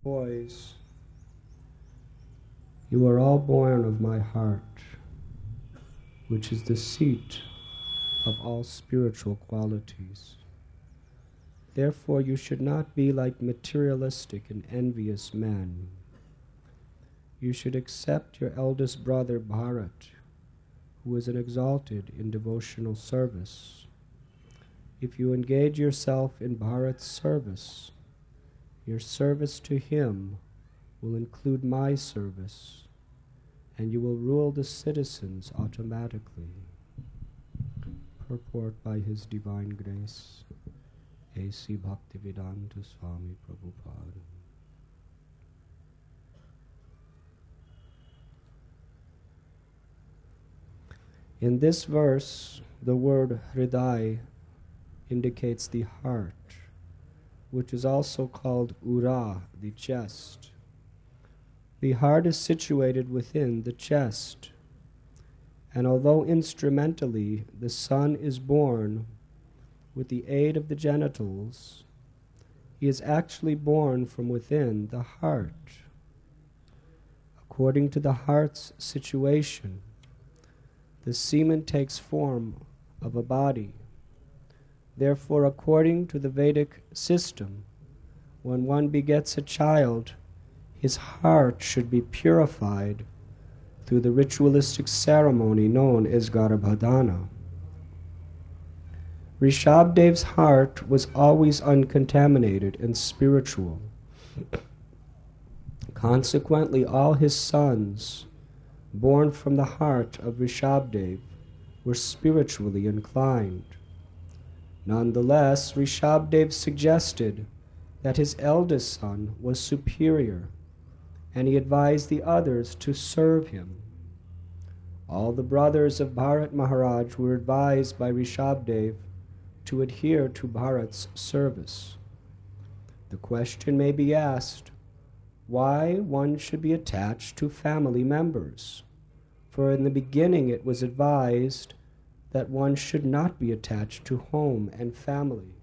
Boys, you are all born of my heart, which is the seat of all spiritual qualities. Therefore, you should not be like materialistic and envious men. You should accept your eldest brother Bharat, who is an exalted in devotional service. If you engage yourself in Bharat's service, your service to him will include my service, and you will rule the citizens automatically. Purport by His Divine Grace, A.C. Bhaktivedanta Swami Prabhupada. In this verse, the word Hriday indicates the heart, which is also called Ura, the chest. The heart is situated within the chest, and although instrumentally the son is born with the aid of the genitals, he is actually born from within the heart. According to the heart's situation, the semen takes form of a body. Therefore, according to the Vedic system, when one begets a child, his heart should be purified through the ritualistic ceremony known as Garbhadana. Rishabdev's heart was always uncontaminated and spiritual. Consequently, all his sons, born from the heart of Rishabdev, were spiritually inclined. Nonetheless, Rishabdev suggested that his eldest son was superior, and he advised the others to serve him. All the brothers of Bharat Maharaj were advised by Rishabdev to adhere to Bharat's service. The question may be asked, why one should be attached to family members? For in the beginning it was advised that one should not be attached to home and family.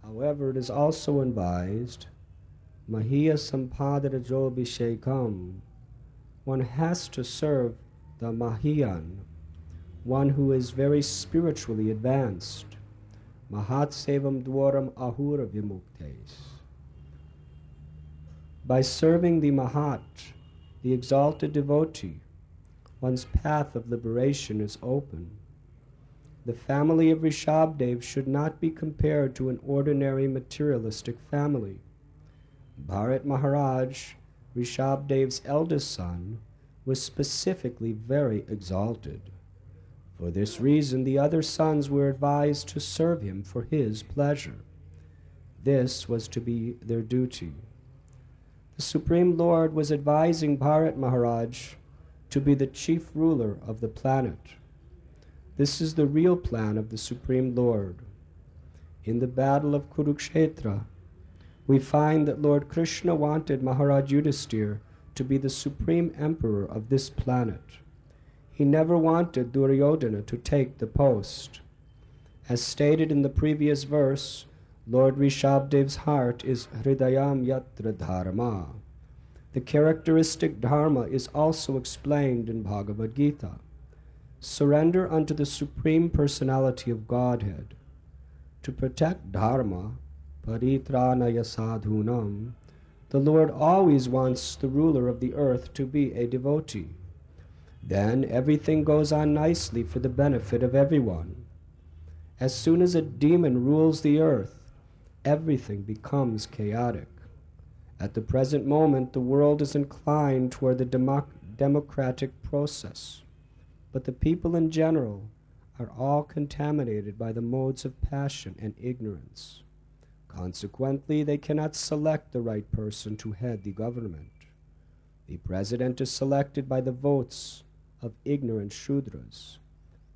However, it is also advised, Mahiya Sampadarajo Bhishekam, one has to serve the Mahiyan, one who is very spiritually advanced. Mahat Sevam Dwaram Ahura Vimuktes. By serving the Mahat, the exalted devotee, one's path of liberation is open. The family of Rishabdev should not be compared to an ordinary materialistic family. Bharat Maharaj, Rishabdev's eldest son, was specifically very exalted. For this reason, the other sons were advised to serve him for his pleasure. This was to be their duty. The Supreme Lord was advising Bharat Maharaj to be the chief ruler of the planet. This is the real plan of the Supreme Lord. In the battle of Kurukshetra, we find that Lord Krishna wanted Maharaj Yudhisthira to be the supreme emperor of this planet. He never wanted Duryodhana to take the post. As stated in the previous verse, Lord Rishabdev's heart is Hridayam Yatra Dharma. The characteristic dharma is also explained in Bhagavad Gita. Surrender unto the Supreme Personality of Godhead. To protect dharma, paritranaya sadhunam, the Lord always wants the ruler of the earth to be a devotee. Then everything goes on nicely for the benefit of everyone. As soon as a demon rules the earth, everything becomes chaotic. At the present moment, the world is inclined toward the democratic process, but the people in general are all contaminated by the modes of passion and ignorance. Consequently, they cannot select the right person to head the government. The president is selected by the votes of ignorant Shudras.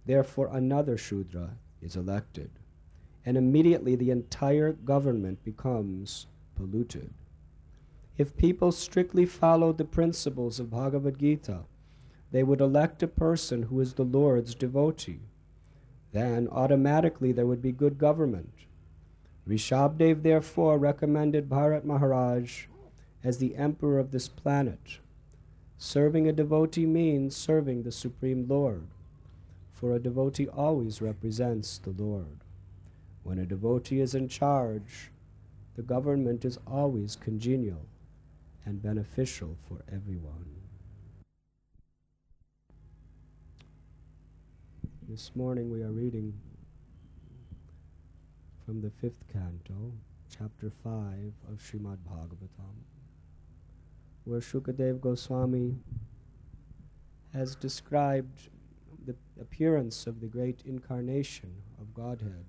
Therefore, another Shudra is elected, and immediately the entire government becomes polluted. If people strictly followed the principles of Bhagavad Gita, they would elect a person who is the Lord's devotee. Then automatically there would be good government. Rishabdev therefore recommended Bharat Maharaj as the emperor of this planet. Serving a devotee means serving the Supreme Lord, for a devotee always represents the Lord. When a devotee is in charge, the government is always congenial and beneficial for everyone. This morning we are reading from the 5th canto, chapter 5 of Srimad Bhagavatam, where Shukadev Goswami has described the appearance of the great incarnation of Godhead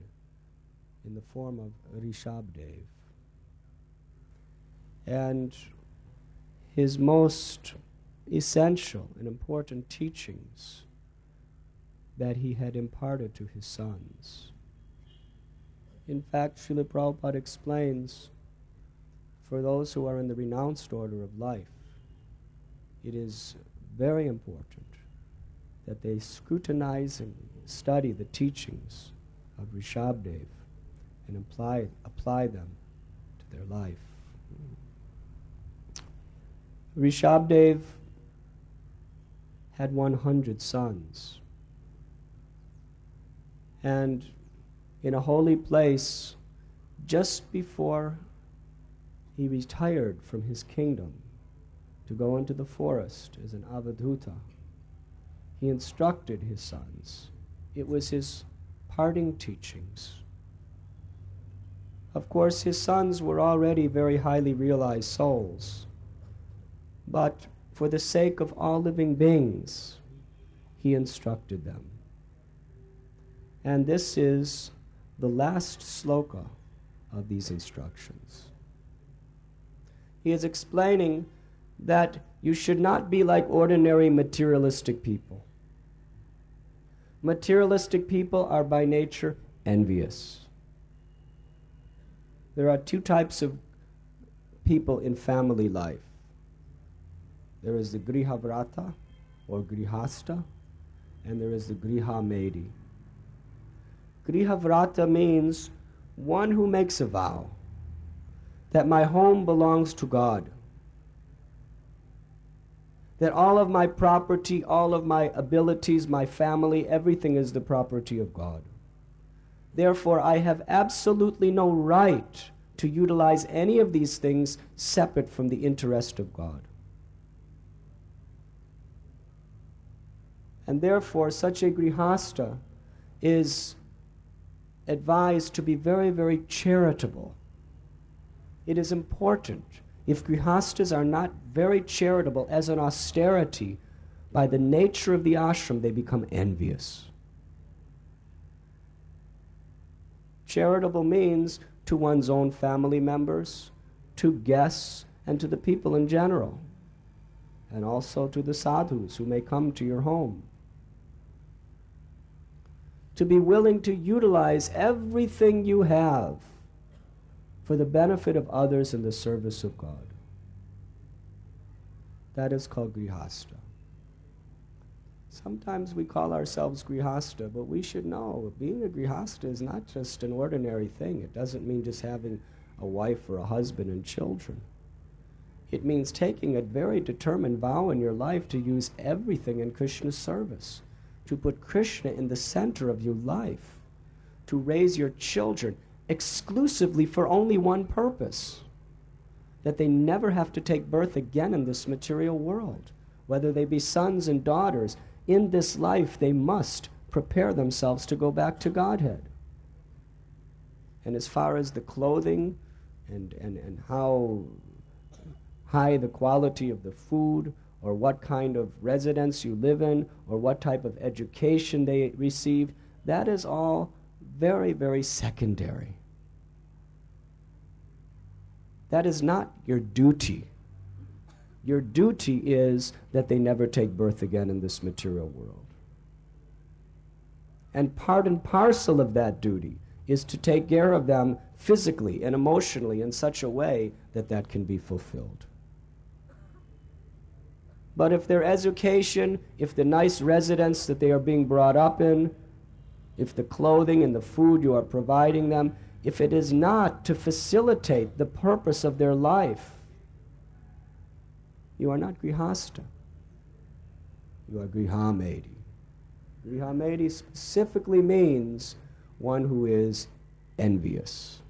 in the form of Rishabdev, and his most essential and important teachings that he had imparted to his sons. In fact, Srila Prabhupada explains, for those who are in the renounced order of life, it is very important that they scrutinize and study the teachings of Rishabdev and apply them to their life. Rishabdev had 100 sons, and in a holy place, just before he retired from his kingdom to go into the forest as an avadhuta, he instructed his sons. It was his parting teachings. Of course, his sons were already very highly realized souls, but for the sake of all living beings, he instructed them. And this is the last sloka of these instructions. He is explaining that you should not be like ordinary materialistic people. Materialistic people are by nature envious. There are two types of people in family life. There is the grihavrata or grihasta, and there is the grihamedi. Grihavrata means one who makes a vow that my home belongs to God, that all of my property, all of my abilities, my family, everything is the property of God. Therefore, I have absolutely no right to utilize any of these things separate from the interest of God. And therefore, such a grihasta is advised to be very, very charitable. It is important. If grihastas are not very charitable as an austerity, by the nature of the ashram, they become envious. Charitable means to one's own family members, to guests, and to the people in general, and also to the sadhus who may come to your home. To be willing to utilize everything you have for the benefit of others in the service of God. That is called grihasta. Sometimes we call ourselves grihasta, but we should know being a grihasta is not just an ordinary thing. It doesn't mean just having a wife or a husband and children. It means taking a very determined vow in your life to use everything in Krishna's service, to put Krishna in the center of your life, to raise your children exclusively for only one purpose, that they never have to take birth again in this material world. Whether they be sons and daughters, in this life they must prepare themselves to go back to Godhead. And as far as the clothing and how high the quality of the food, or what kind of residence you live in, or what type of education they receive, that is all very, very secondary. That is not your duty. Your duty is that they never take birth again in this material world. And part and parcel of that duty is to take care of them physically and emotionally in such a way that that can be fulfilled. But if their education, if the nice residence that they are being brought up in, if the clothing and the food you are providing them, if it is not to facilitate the purpose of their life, you are not grihasta. You are grihamedi. Grihamedi specifically means one who is envious.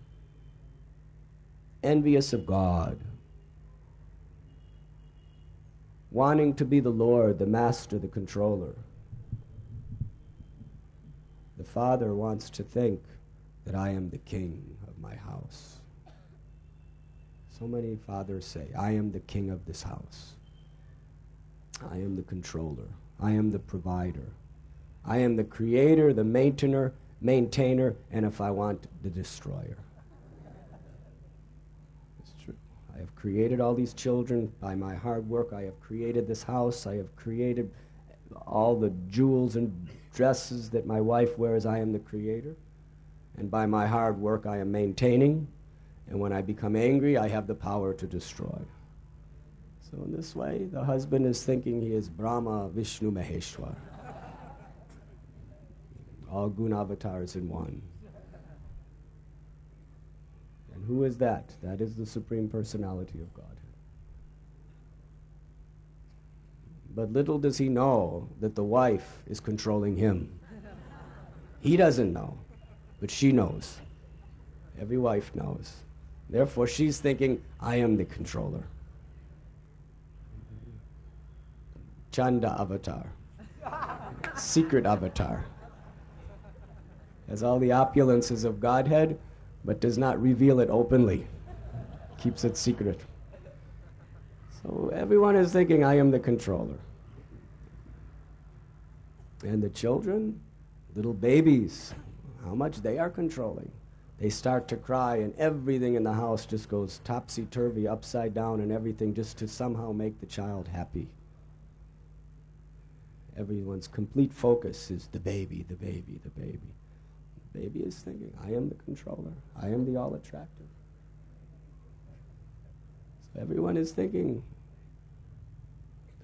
Envious of God. Wanting to be the Lord, the master, the controller. The father wants to think that I am the king of my house. So many fathers say, I am the king of this house. I am the controller. I am the provider. I am the creator, the maintainer, and if I want, the destroyer. It's true. I have created all these children by my hard work. I have created this house. I have created all the jewels and dresses that my wife wears. I am the creator. And by my hard work, I am maintaining. And when I become angry, I have the power to destroy. So in this way, the husband is thinking he is Brahma, Vishnu, Maheshwar. All guna avatars in one. And who is that? That is the Supreme Personality of Godhead. But little does he know that the wife is controlling him. He doesn't know, but she knows. Every wife knows. Therefore, she's thinking, I am the controller. Chanda avatar. Secret avatar. Has all the opulences of Godhead, but does not reveal it openly. Keeps it secret. So everyone is thinking, I am the controller. And the children, little babies, how much they are controlling. They start to cry and everything in the house just goes topsy-turvy, upside down and everything just to somehow make the child happy. Everyone's complete focus is the baby, the baby, the baby. The baby is thinking, I am the controller. I am the all-attractive. So everyone is thinking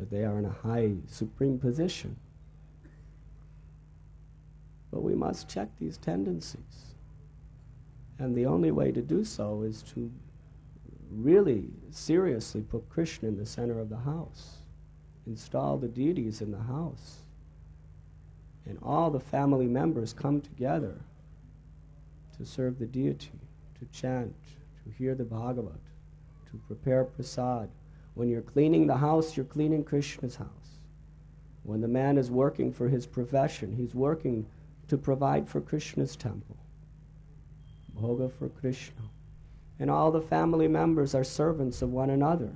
that they are in a high, supreme position. But we must check these tendencies. And the only way to do so is to really seriously put Krishna in the center of the house. Install the deities in the house. And all the family members come together to serve the deity, to chant, to hear the Bhagavat, to prepare prasad. When you're cleaning the house, you're cleaning Krishna's house. When the man is working for his profession, he's working to provide for Krishna's temple. Bhoga for Krishna. And all the family members are servants of one another.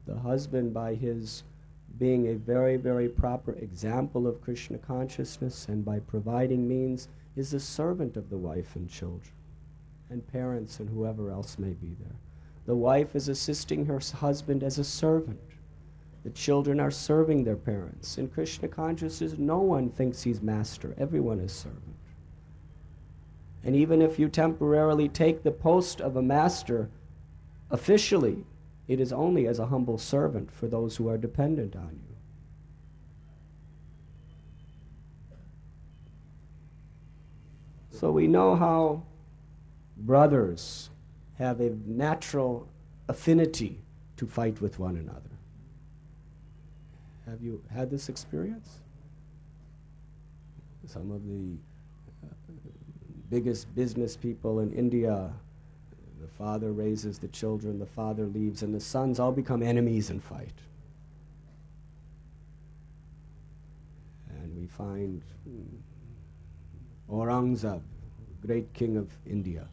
The husband, by his being a very, very proper example of Krishna consciousness and by providing means, is a servant of the wife and children and parents and whoever else may be there. The wife is assisting her husband as a servant. The children are serving their parents. In Krishna consciousness, no one thinks he's master. Everyone is servant. And even if you temporarily take the post of a master, officially, it is only as a humble servant for those who are dependent on you. So we know how brothers have a natural affinity to fight with one another. Have you had this experience? Some of the biggest business people in India, the father raises the children, the father leaves, and the sons all become enemies and fight. And we find Aurangzeb, great king of India,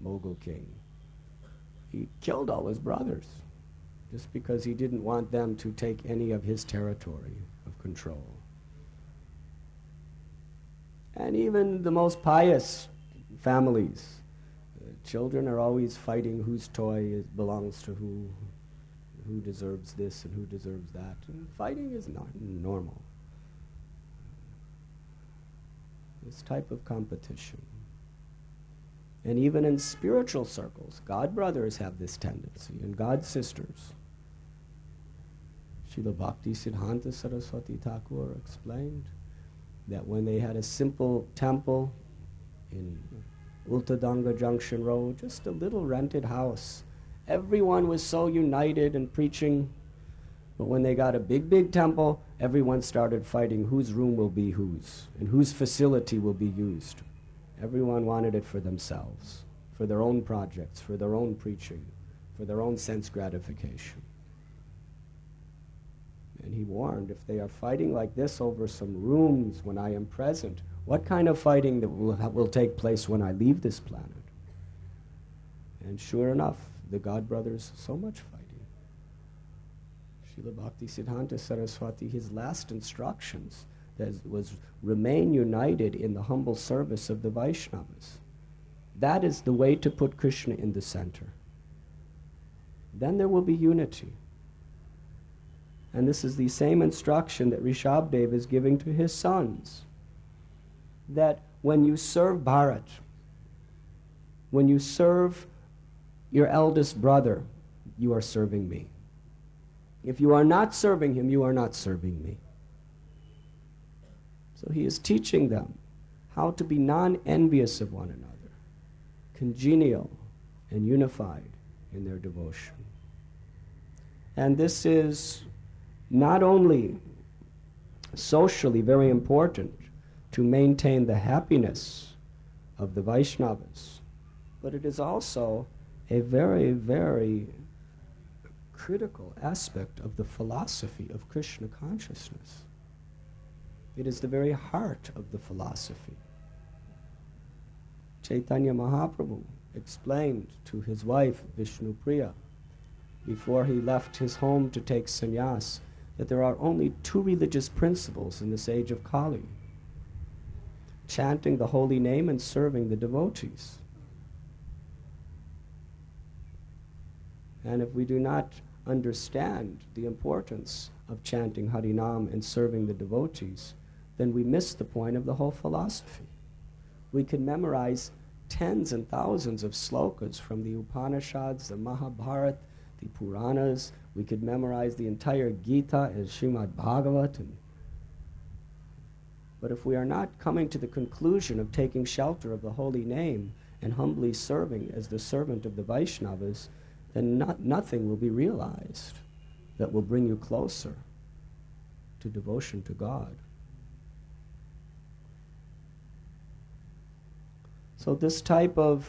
Mughal king. He killed all his brothers just because he didn't want them to take any of his territory of control. And even the most pious families, children are always fighting whose toy belongs to who deserves this and who deserves that. And fighting is not normal. This type of competition. And even in spiritual circles, God brothers have this tendency, and God sisters. Srila Bhakti Siddhanta Saraswati Thakur explained that when they had a simple temple in Ultadanga Junction Road, just a little rented house, everyone was so united and preaching. But when they got a big, big temple, everyone started fighting whose room will be whose and whose facility will be used. Everyone wanted it for themselves, for their own projects, for their own preaching, for their own sense gratification. And he warned, if they are fighting like this over some rooms when I am present, what kind of fighting that will take place when I leave this planet? And sure enough, the God brothers, so much fighting. Srila Bhaktisiddhanta Saraswati, his last instructions was remain united in the humble service of the Vaishnavas. That is the way to put Krishna in the center. Then there will be unity. And this is the same instruction that Rishabdev is giving to his sons. That when you serve Bharat, when you serve your eldest brother, you are serving me. If you are not serving him, you are not serving me. So he is teaching them how to be non-envious of one another, congenial and unified in their devotion. And this is not only socially very important to maintain the happiness of the Vaishnavas, but it is also a very, very critical aspect of the philosophy of Krishna consciousness. It is the very heart of the philosophy. Chaitanya Mahaprabhu explained to his wife, Vishnupriya, before he left his home to take sannyas, that there are only two religious principles in this age of Kali: chanting the holy name and serving the devotees. And if we do not understand the importance of chanting Harinam and serving the devotees, then we miss the point of the whole philosophy. We can memorize tens and thousands of slokas from the Upanishads, the Mahabharata, the Puranas. We could memorize the entire Gita and Srimad Bhagavat. But if we are not coming to the conclusion of taking shelter of the holy name and humbly serving as the servant of the Vaishnavas, then nothing will be realized that will bring you closer to devotion to God. So this type of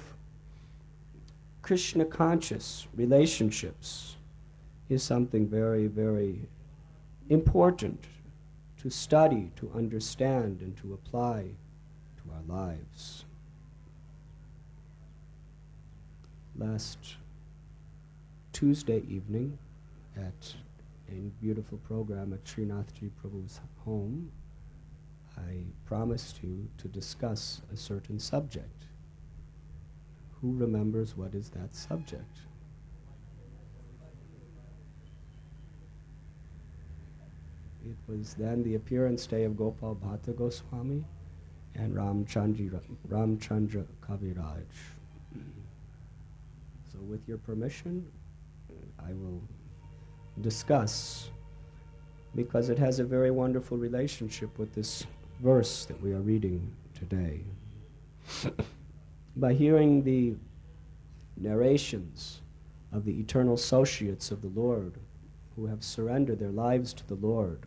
Krishna-conscious relationships is something very, very important to study, to understand, and to apply to our lives. Last Tuesday evening, at a beautiful program at Srinathji Prabhu's home, I promised you to discuss a certain subject. Who remembers what is that subject? It was then the appearance day of Gopal Bhatt Goswami and Ramchandra Kaviraj. So with your permission, I will discuss, because it has a very wonderful relationship with this verse that we are reading today. By hearing the narrations of the eternal associates of the Lord who have surrendered their lives to the Lord,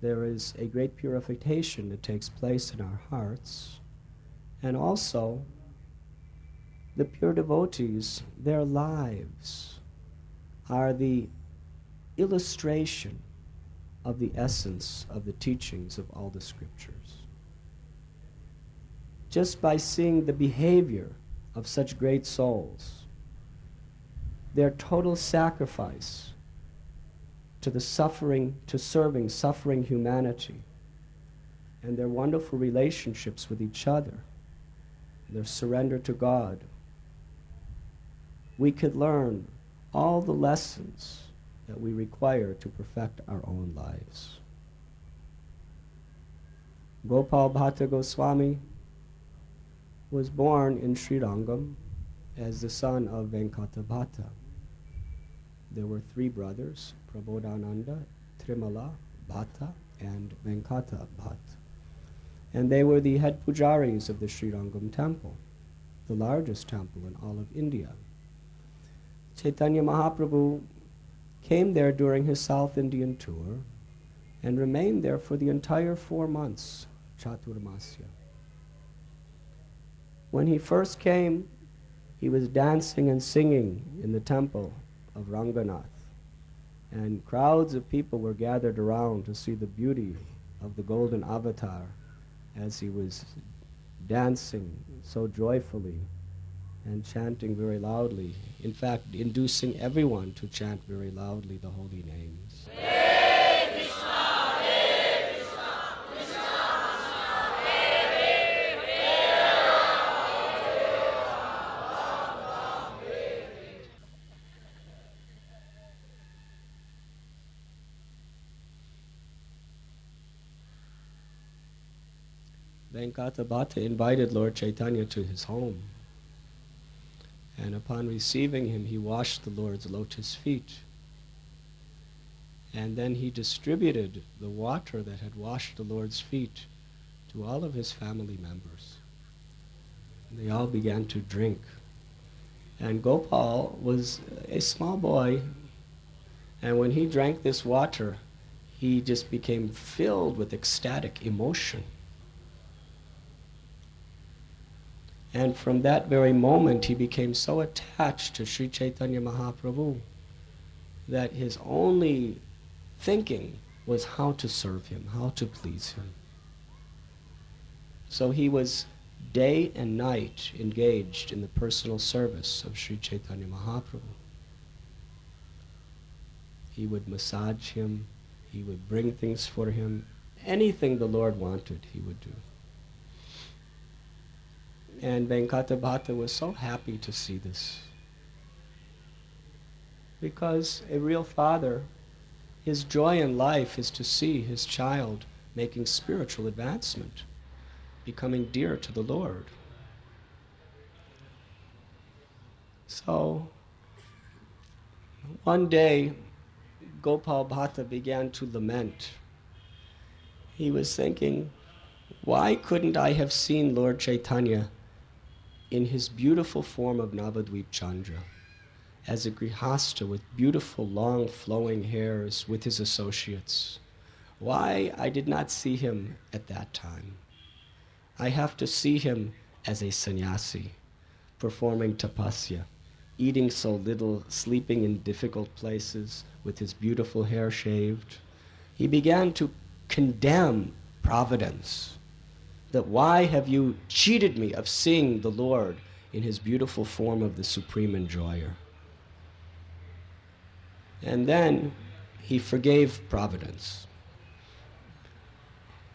there is a great purification that takes place in our hearts, and also the pure devotees, their lives are the illustration of the essence of the teachings of all the scriptures. Just by seeing the behavior of such great souls, their total sacrifice to the suffering, to serving suffering humanity, and their wonderful relationships with each other, their surrender to God, we could learn all the lessons that we require to perfect our own lives. Gopal Bhatt Goswami was born in Srirangam as the son of Venkata Bhatta. There were three brothers, Prabodhananda, Trimala, Bhatta, and Venkata Bhatt. And they were the head pujaris of the Srirangam temple, the largest temple in all of India. Chaitanya Mahaprabhu came there during his South Indian tour and remained there for the entire 4 months, Chaturmasya. When he first came, he was dancing and singing in the temple of Ranganath, and crowds of people were gathered around to see the beauty of the golden avatar as he was dancing so joyfully and chanting very loudly, in fact, inducing everyone to chant very loudly the holy names. Hare Krishna, Hare Krishna, Krishna Krishna, Hare Hare. Venkata Bhatta invited Lord Chaitanya to his home. And upon receiving him, he washed the Lord's lotus feet. And then he distributed the water that had washed the Lord's feet to all of his family members. And they all began to drink. And Gopal was a small boy, and when he drank this water, he just became filled with ecstatic emotion. And from that very moment, he became so attached to Sri Chaitanya Mahaprabhu that his only thinking was how to serve him, how to please him. So he was day and night engaged in the personal service of Sri Chaitanya Mahaprabhu. He would massage him, he would bring things for him, anything the Lord wanted, he would do. And Venkata Bhatta was so happy to see this. Because a real father, his joy in life is to see his child making spiritual advancement, becoming dear to the Lord. So, one day, Gopal Bhatta began to lament. He was thinking, why couldn't I have seen Lord Chaitanya in his beautiful form of Navadvip Chandra, as a grihasta with beautiful long flowing hairs with his associates? Why I did not see him at that time? I have to see him as a sannyasi, performing tapasya, eating so little, sleeping in difficult places, with his beautiful hair shaved. He began to condemn providence, that why have you cheated me of seeing the Lord in his beautiful form of the supreme enjoyer? And then he forgave providence.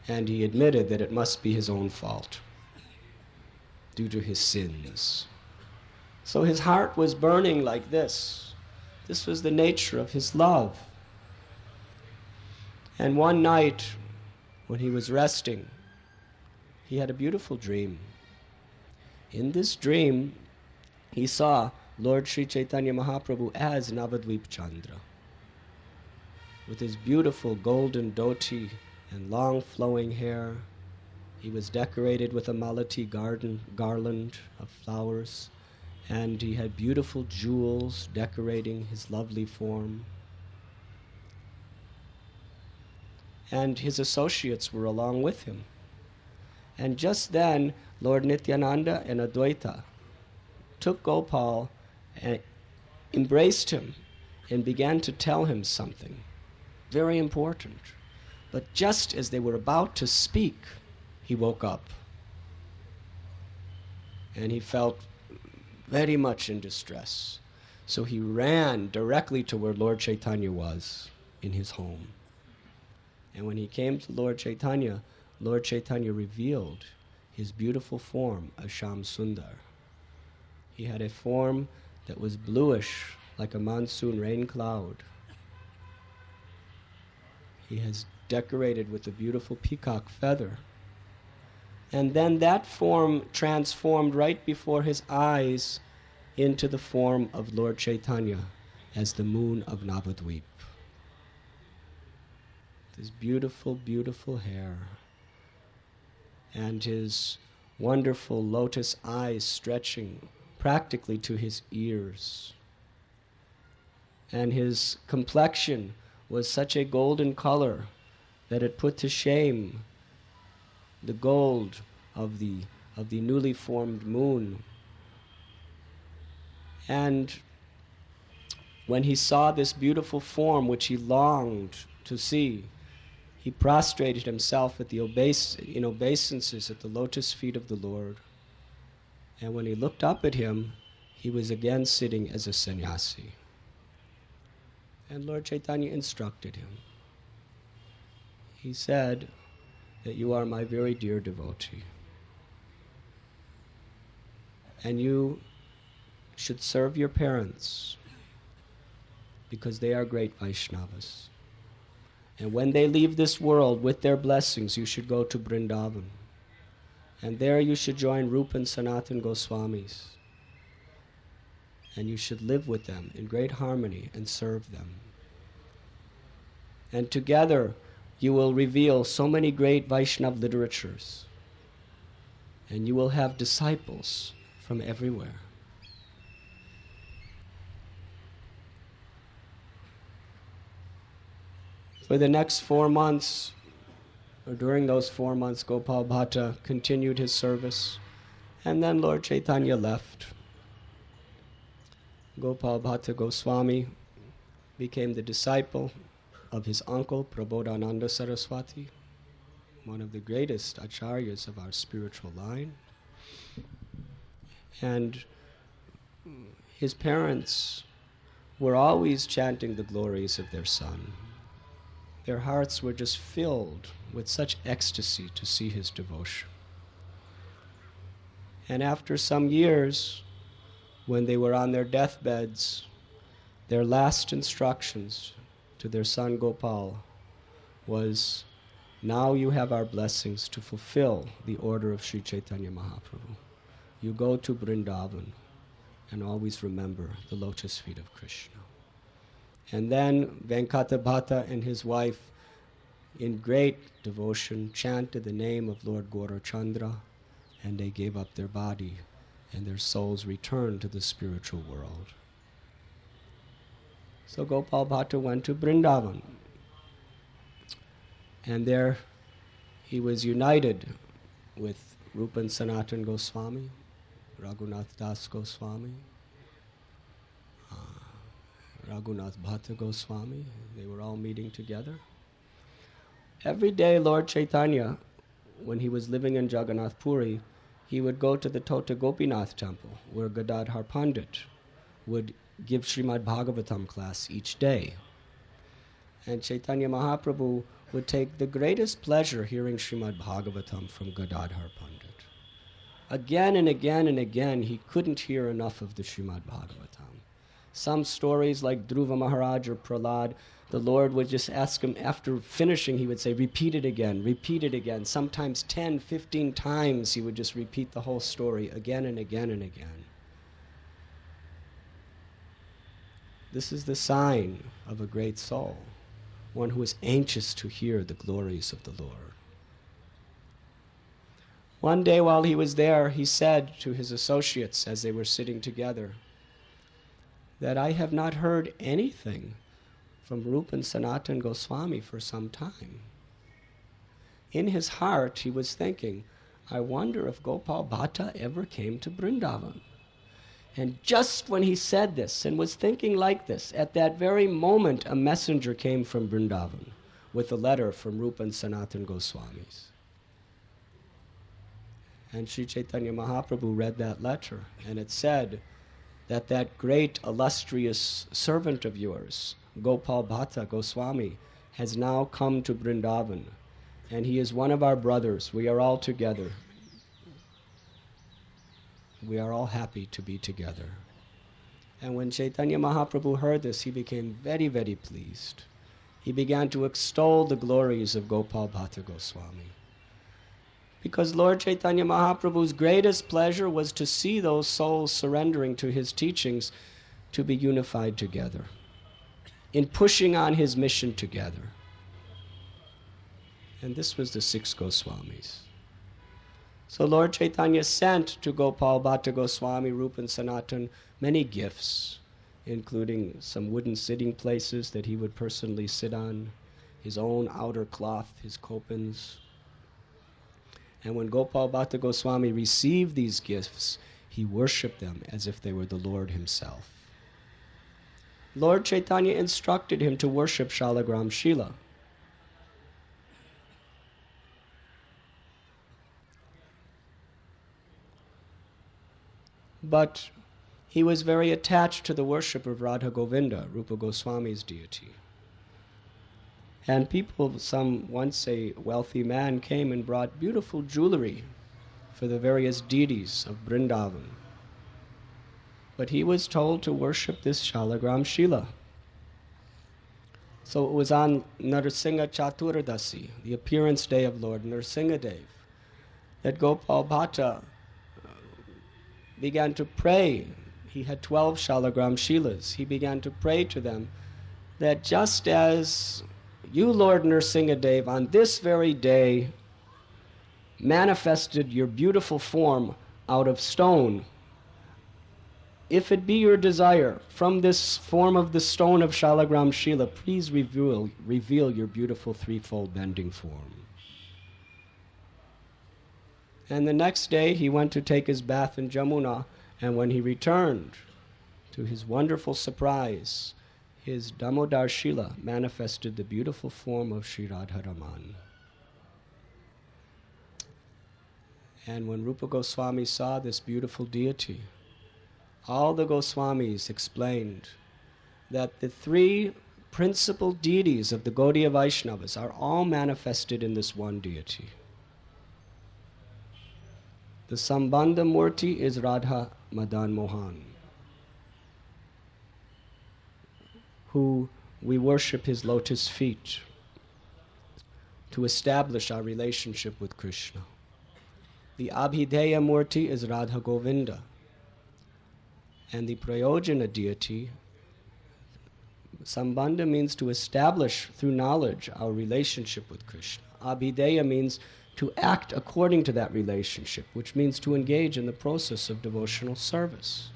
And he admitted that it must be his own fault, due to his sins. So his heart was burning like this. This was the nature of his love. And one night, when he was resting, he had a beautiful dream. In this dream, he saw Lord Sri Chaitanya Mahaprabhu as Navadvip Chandra, with his beautiful golden dhoti and long flowing hair. He was decorated with a malati garland of flowers, and he had beautiful jewels decorating his lovely form. And his associates were along with him. And just then, Lord Nityananda and Advaita took Gopal and embraced him and began to tell him something very important. But just as they were about to speak, he woke up. And he felt very much in distress. So he ran directly to where Lord Chaitanya was in his home. And when he came to Lord Chaitanya revealed his beautiful form as Sham Sundar. He had a form that was bluish like a monsoon rain cloud. He has decorated with a beautiful peacock feather. And then that form transformed right before his eyes into the form of Lord Chaitanya as the moon of Navadvip. His beautiful, beautiful hair. and his wonderful lotus eyes stretching practically to his ears. And his complexion was such a golden color that it put to shame the gold of the newly formed moon. And when he saw this beautiful form, which he longed to see, he prostrated himself in obeisances at the lotus feet of the Lord. And when he looked up at him, he was again sitting as a sannyasi. And Lord Chaitanya instructed him. He said that you are my very dear devotee. And you should serve your parents because they are great Vaishnavas. And when they leave this world with their blessings, you should go to Vrindavan. And there you should join Rupa and Sanatan Goswamis. And you should live with them in great harmony and serve them. And together you will reveal so many great Vaishnava literatures. And you will have disciples from everywhere. For the next 4 months, or during those 4 months, Gopal Bhatta continued his service, and then Lord Chaitanya left. Gopal Bhatta Goswami became the disciple of his uncle, Prabodhananda Saraswati, one of the greatest acharyas of our spiritual line. And his parents were always chanting the glories of their son. Their hearts were just filled with such ecstasy to see his devotion. And after some years, when they were on their deathbeds, their last instructions to their son Gopal was, now you have our blessings to fulfill the order of Sri Chaitanya Mahaprabhu. You go to Vrindavan and always remember the lotus feet of Krishna. And then Venkata Bhatta and his wife, in great devotion, chanted the name of Lord Gaurachandra, and they gave up their body, and their souls returned to the spiritual world. So Gopal Bhatta went to Vrindavan, and there he was united with Rupa and Sanatan Goswami, Raghunath Das Goswami, Raghunath Bhatta Goswami. They were all meeting together. Every day Lord Chaitanya, when he was living in Jagannath Puri, he would go to the Tota Gopinath temple, where Gadadhar Pandit would give Srimad Bhagavatam class each day. And Chaitanya Mahaprabhu would take the greatest pleasure hearing Srimad Bhagavatam from Gadadhar Pandit. Again and again and again, he couldn't hear enough of the Srimad Bhagavatam. Some stories like Dhruva Maharaj or Prahlad, the Lord would just ask him, after finishing, he would say, repeat it again, repeat it again. Sometimes 10, 15 times he would just repeat the whole story again and again and again. This is the sign of a great soul, one who is anxious to hear the glories of the Lord. One day while he was there, he said to his associates as they were sitting together, that I have not heard anything from Rupa and Sanatan Goswami for some time. In his heart, he was thinking, I wonder if Gopal Bhatta ever came to Vrindavan. And just when he said this and was thinking like this, at that very moment, a messenger came from Vrindavan with a letter from Rupa and Sanatan Goswamis. And Sri Chaitanya Mahaprabhu read that letter, and it said that great illustrious servant of yours, Gopal Bhatta Goswami, has now come to Vrindavan, and he is one of our brothers. We are all together. We are all happy to be together. And when Chaitanya Mahaprabhu heard this, he became very, very pleased. He began to extol the glories of Gopal Bhatta Goswami. Because Lord Chaitanya Mahaprabhu's greatest pleasure was to see those souls surrendering to his teachings to be unified together, in pushing on his mission together. And this was the 6 Goswamis. So Lord Chaitanya sent to Gopal Bhatta Goswami, Rupa and Sanatan, many gifts, including some wooden sitting places that he would personally sit on, his own outer cloth, his kopans. And when Gopal Bhatta Goswami received these gifts, he worshipped them as if they were the Lord himself. Lord Chaitanya instructed him to worship Shalagram Srila. But he was very attached to the worship of Radha Govinda, Rupa Goswami's deity. And once a wealthy man came and brought beautiful jewelry for the various deities of Vrindavan. But he was told to worship this Shalagram Srila. So it was on Narsingha Chaturdasi, the appearance day of Lord Nrsingadev, that Gopal Bhatta began to pray. He had 12 Shalagram Shilas. He began to pray to them that just as you, Lord Nrsingadev, on this very day manifested your beautiful form out of stone, if it be your desire, from this form of the stone of Shalagram Srila, please reveal your beautiful threefold bending form. And the next day he went to take his bath in Jamuna, and when he returned, to his wonderful surprise, his Damodar Shila manifested the beautiful form of Sri Radharaman. And when Rupa Goswami saw this beautiful deity, all the Goswamis explained that the three principal deities of the Gaudiya Vaishnavas are all manifested in this one deity. The Sambandha Murti is Radha Madan Mohan, who we worship his lotus feet to establish our relationship with Krishna. The Abhideya Murti is Radha Govinda, and the Prayojana deity, Sambandha, means to establish through knowledge our relationship with Krishna. Abhideya means to act according to that relationship, which means to engage in the process of devotional service.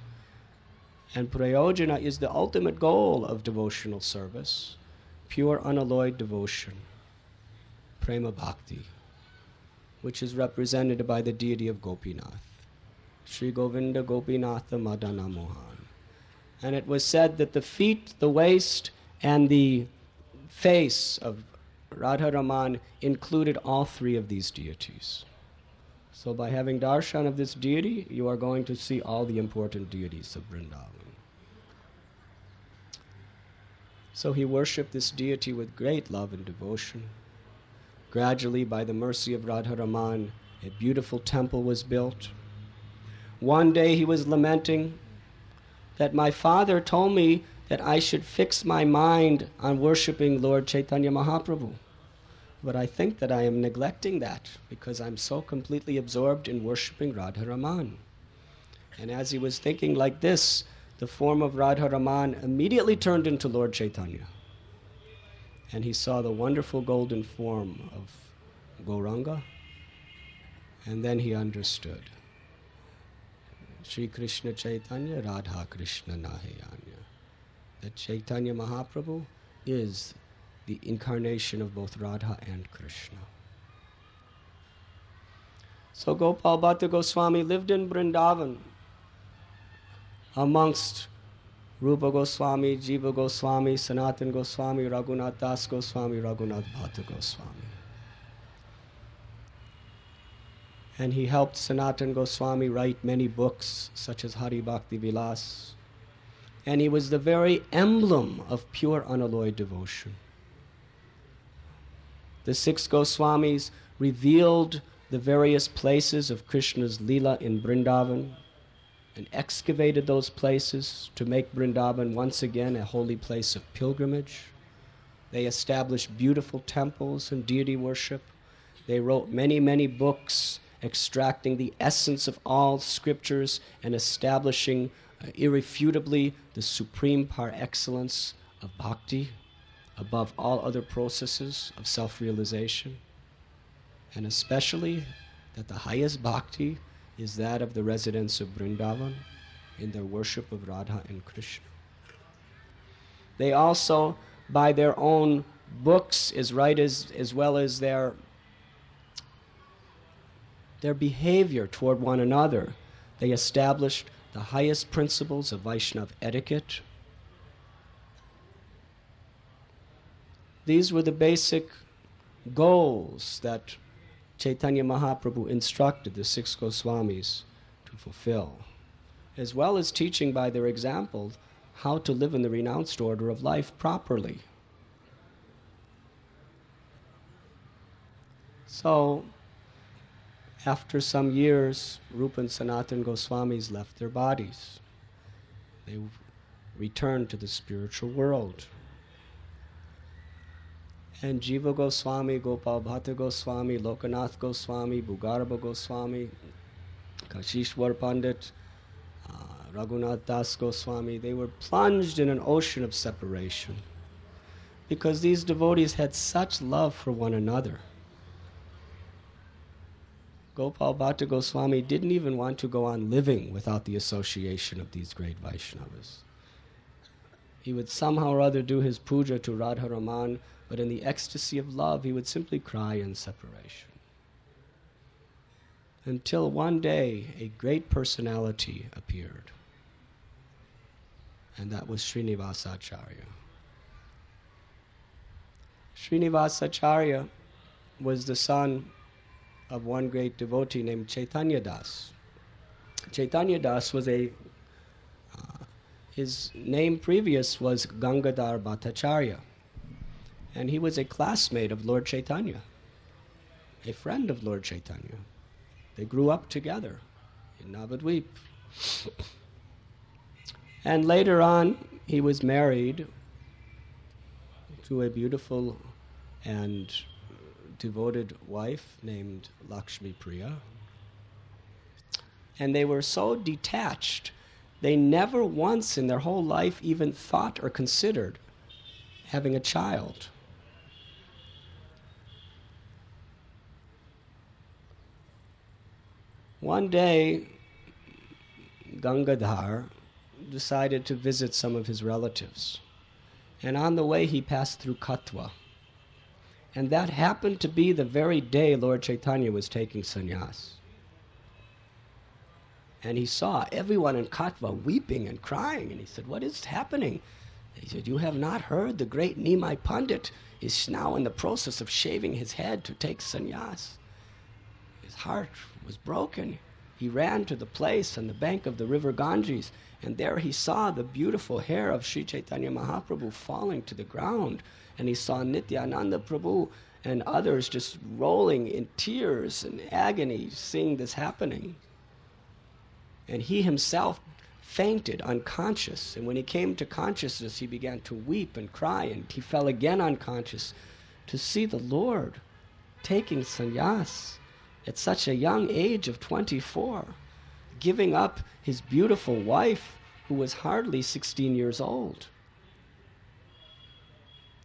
And Prayojana is the ultimate goal of devotional service, pure unalloyed devotion, Prema Bhakti, which is represented by the deity of Gopinath, Sri Govinda Gopinatha Madana Mohan. And it was said that the feet, the waist, and the face of Radharaman included all three of these deities. So by having darshan of this deity, you are going to see all the important deities of Vrindavan. So he worshipped this deity with great love and devotion. Gradually, by the mercy of Radharaman, a beautiful temple was built. One day he was lamenting that my father told me that I should fix my mind on worshipping Lord Chaitanya Mahaprabhu. But I think that I am neglecting that because I'm so completely absorbed in worshipping Radharaman. And as he was thinking like this, the form of Radharaman immediately turned into Lord Chaitanya. And he saw the wonderful golden form of Gauranga, and then he understood. Sri Krishna Chaitanya, Radha Krishna Nahayanya. That Chaitanya Mahaprabhu is the incarnation of both Radha and Krishna. So Gopal Bhatta Goswami lived in Vrindavan amongst Rupa Goswami, Jiva Goswami, Sanatan Goswami, Raghunath Das Goswami, Raghunath Bhatta Goswami. And he helped Sanatan Goswami write many books, such as Hari Bhakti Vilas. And he was the very emblem of pure unalloyed devotion. The 6 Goswamis revealed the various places of Krishna's Leela in Vrindavan and excavated those places to make Vrindavan once again a holy place of pilgrimage. They established beautiful temples and deity worship. They wrote many, many books extracting the essence of all scriptures and establishing irrefutably the supreme par excellence of bhakti above all other processes of self-realization. And especially that the highest bhakti is that of the residents of Vrindavan in their worship of Radha and Krishna. They also, by their own books, as well as their behavior toward one another, they established the highest principles of Vaishnava etiquette. These were the basic goals that Chaitanya Mahaprabhu instructed the 6 Goswamis to fulfill, as well as teaching by their example how to live in the renounced order of life properly. So, after some years, Rupa and Sanatana Goswamis left their bodies. They returned to the spiritual world. And Jiva Goswami, Gopal Bhatt Goswami, Lokanath Goswami, Bhugarabha Goswami, Kashishwar Pandit, Raghunath Das Goswami, they were plunged in an ocean of separation because these devotees had such love for one another. Gopal Bhatt Goswami didn't even want to go on living without the association of these great Vaishnavas. He would somehow or other do his puja to Radha Raman, but in the ecstasy of love, he would simply cry in separation. Until one day, a great personality appeared, and that was Srinivasacharya. Srinivasacharya was the son of one great devotee named Chaitanya Das. Chaitanya Das was his name previous was Gangadhar Bhattacharya, and he was a classmate of Lord Chaitanya, a friend of Lord Chaitanya. They grew up together in Navadvip. And later on, he was married to a beautiful and devoted wife named Lakshmi Priya. And they were so detached, they never once in their whole life even thought or considered having a child. One day, Gangadhar decided to visit some of his relatives. And on the way, he passed through Katwa. And that happened to be the very day Lord Chaitanya was taking sannyas. And he saw everyone in Katwa weeping and crying. And he said, "What is happening?" He said, "You have not heard the great Nimai Pandit is now in the process of shaving his head to take sannyas." His heart was broken. He ran to the place on the bank of the river Ganges, and there he saw the beautiful hair of Sri Chaitanya Mahaprabhu falling to the ground. And he saw Nityananda Prabhu and others just rolling in tears and agony seeing this happening. And he himself fainted unconscious. And when he came to consciousness, he began to weep and cry, and he fell again unconscious to see the Lord taking sannyas at such a young age of 24, giving up his beautiful wife who was hardly 16 years old.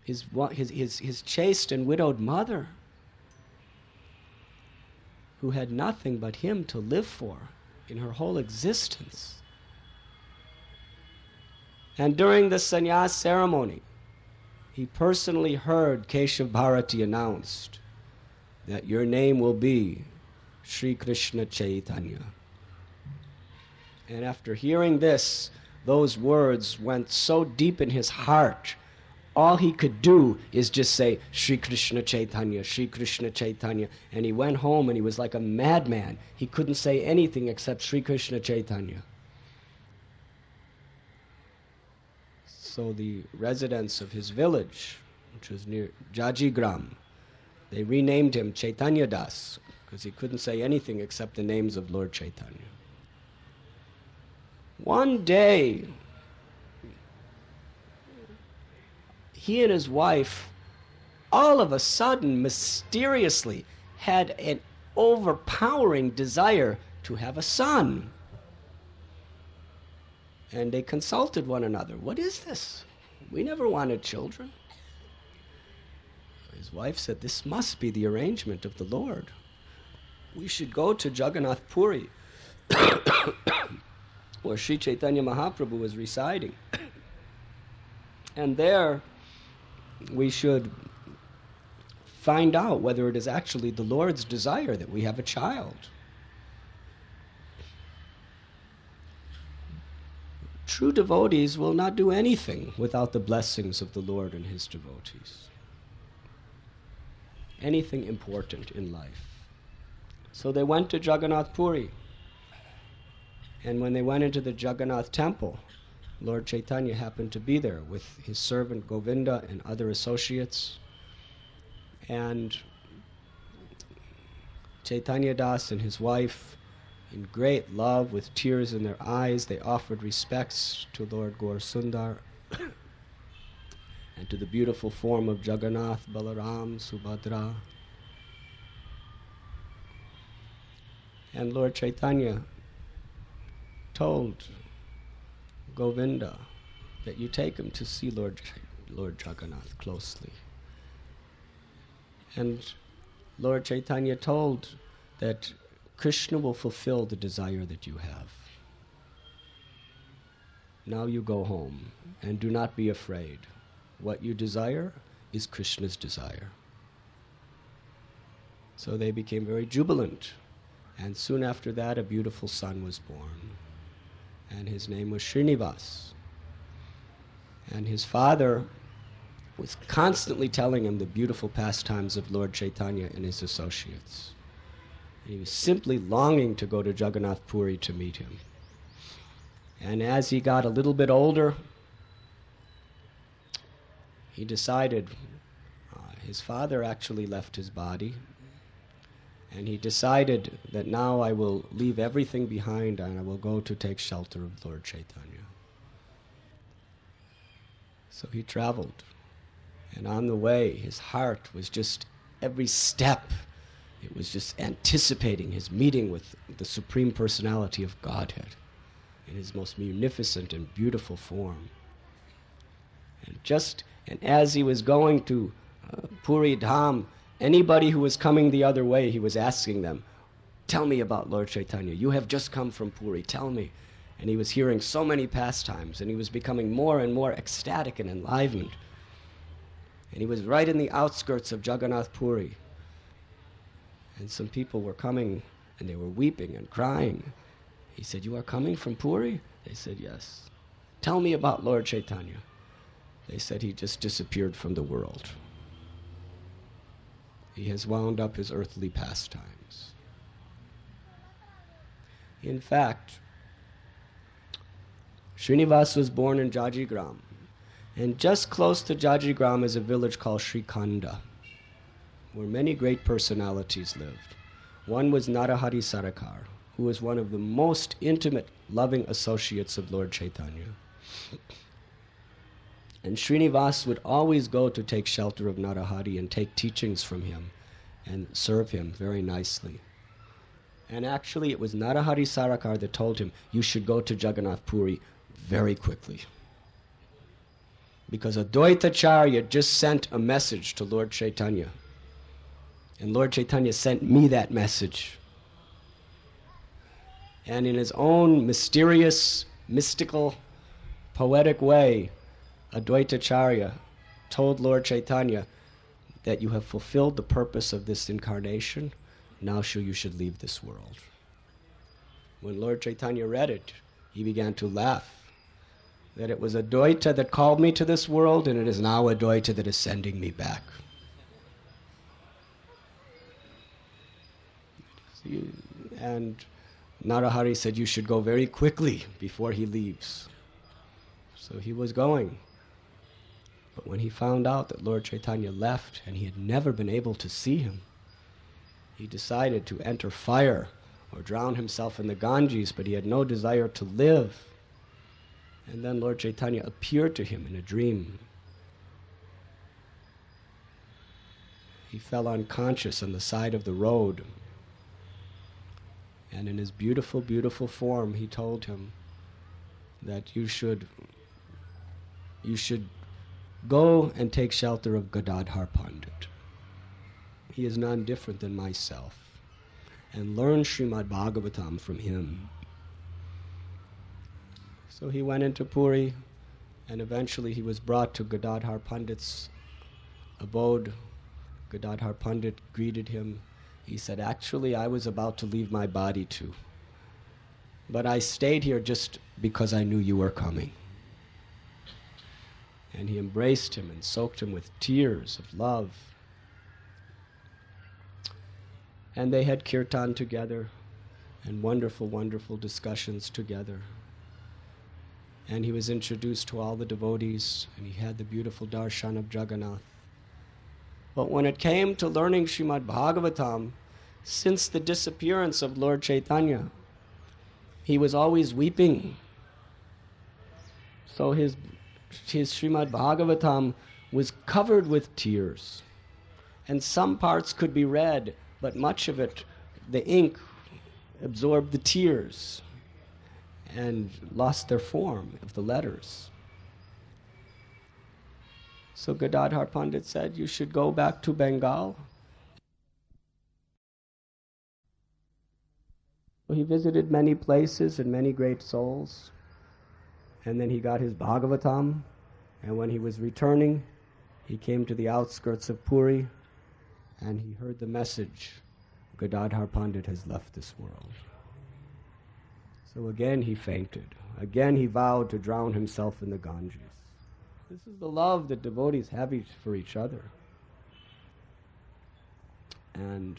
His chaste and widowed mother, who had nothing but him to live for in her whole existence. And during the sannyas ceremony, he personally heard Keshav Bharati announced that your name will be Sri Krishna Chaitanya. And after hearing this, those words went so deep in his heart, all he could do is just say, Sri Krishna Chaitanya, Sri Krishna Chaitanya. And he went home and he was like a madman. He couldn't say anything except Sri Krishna Chaitanya. So the residents of his village, which was near Jajigram, they renamed him Chaitanya Das, because he couldn't say anything except the names of Lord Chaitanya. One day, he and his wife, all of a sudden, mysteriously, had an overpowering desire to have a son. And they consulted one another. What is this? We never wanted children. His wife said, this must be the arrangement of the Lord. we should go to Jagannath Puri, where Sri Chaitanya Mahaprabhu was residing. And there we should find out whether it is actually the Lord's desire that we have a child. True devotees will not do anything without the blessings of the Lord and His devotees. Anything important in life. So they went to Jagannath Puri. And when they went into the Jagannath temple, Lord Chaitanya happened to be there with his servant Govinda and other associates. And Chaitanya Das and his wife, in great love, with tears in their eyes, they offered respects to Lord Gaur Sundar and to the beautiful form of Jagannath, Balaram, Subhadra. And Lord Chaitanya told Govinda that you take him to see Lord Jagannath closely. And Lord Chaitanya told that Krishna will fulfill the desire that you have. Now you go home and do not be afraid. What you desire is Krishna's desire. So they became very jubilant. And soon after that, a beautiful son was born. And his name was Srinivas. And his father was constantly telling him the beautiful pastimes of Lord Chaitanya and his associates. And he was simply longing to go to Jagannath Puri to meet him. And as he got a little bit older, he decided, his father actually left his body, and he decided that now I will leave everything behind and I will go to take shelter of Lord Chaitanya. So he traveled, and on the way his heart was just, every step, it was just anticipating his meeting with the Supreme Personality of Godhead in his most munificent and beautiful form. And as he was going to Puri Dham, anybody who was coming the other way, he was asking them, tell me about Lord Chaitanya. You have just come from Puri, tell me. And he was hearing so many pastimes, and he was becoming more and more ecstatic and enlivened. And he was right in the outskirts of Jagannath Puri. And some people were coming, and they were weeping and crying. He said, you are coming from Puri? They said, yes. Tell me about Lord Chaitanya. They said he just disappeared from the world. He has wound up his earthly pastimes. In fact, Srinivas was born in Jajigram. And just close to Jajigram is a village called Srikhanda, where many great personalities lived. One was Narahari Sarakar, who was one of the most intimate, loving associates of Lord Chaitanya. And Srinivas would always go to take shelter of Narahari and take teachings from him and serve him very nicely. And actually it was Narahari Sarakar that told him, you should go to Jagannath Puri very quickly. Because Advaitacharya just sent a message to Lord Chaitanya. And Lord Chaitanya sent me that message. And in his own mysterious, mystical, poetic way, Advaitacharya told Lord Chaitanya that you have fulfilled the purpose of this incarnation, now you should leave this world. When Lord Chaitanya read it, he began to laugh, that it was Advaita that called me to this world, and it is now Advaita that is sending me back. And Narahari said, you should go very quickly before he leaves. So he was going. But when he found out that Lord Chaitanya left and he had never been able to see him, he decided to enter fire or drown himself in the Ganges, but he had no desire to live. And then Lord Chaitanya appeared to him in a dream. He fell unconscious on the side of the road. And in his beautiful, beautiful form, he told him that you should go and take shelter of Gadadhar Pandit. He is none different than myself. and learn Srimad Bhagavatam from him. So he went into Puri, and eventually he was brought to Gadadhar Pandit's abode. Gadadhar Pandit greeted him. He said, "Actually, I was about to leave my body too, but I stayed here just because I knew you were coming." And he embraced him and soaked him with tears of love. And they had kirtan together and wonderful, wonderful discussions together. And he was introduced to all the devotees, and he had the beautiful darshan of Jagannath. But when it came to learning Srimad Bhagavatam, since the disappearance of Lord Chaitanya, he was always weeping. So his Srimad Bhagavatam was covered with tears. And some parts could be read, but much of it, the ink absorbed the tears and lost their form of the letters. So Gadadhar Pandit said, "You should go back to Bengal." So he visited many places and many great souls. And then he got his Bhagavatam. And when he was returning, he came to the outskirts of Puri, and he heard the message, Gadadhar Pandit has left this world. So again he fainted. Again he vowed to drown himself in the Ganges. This is the love that devotees have for each other. And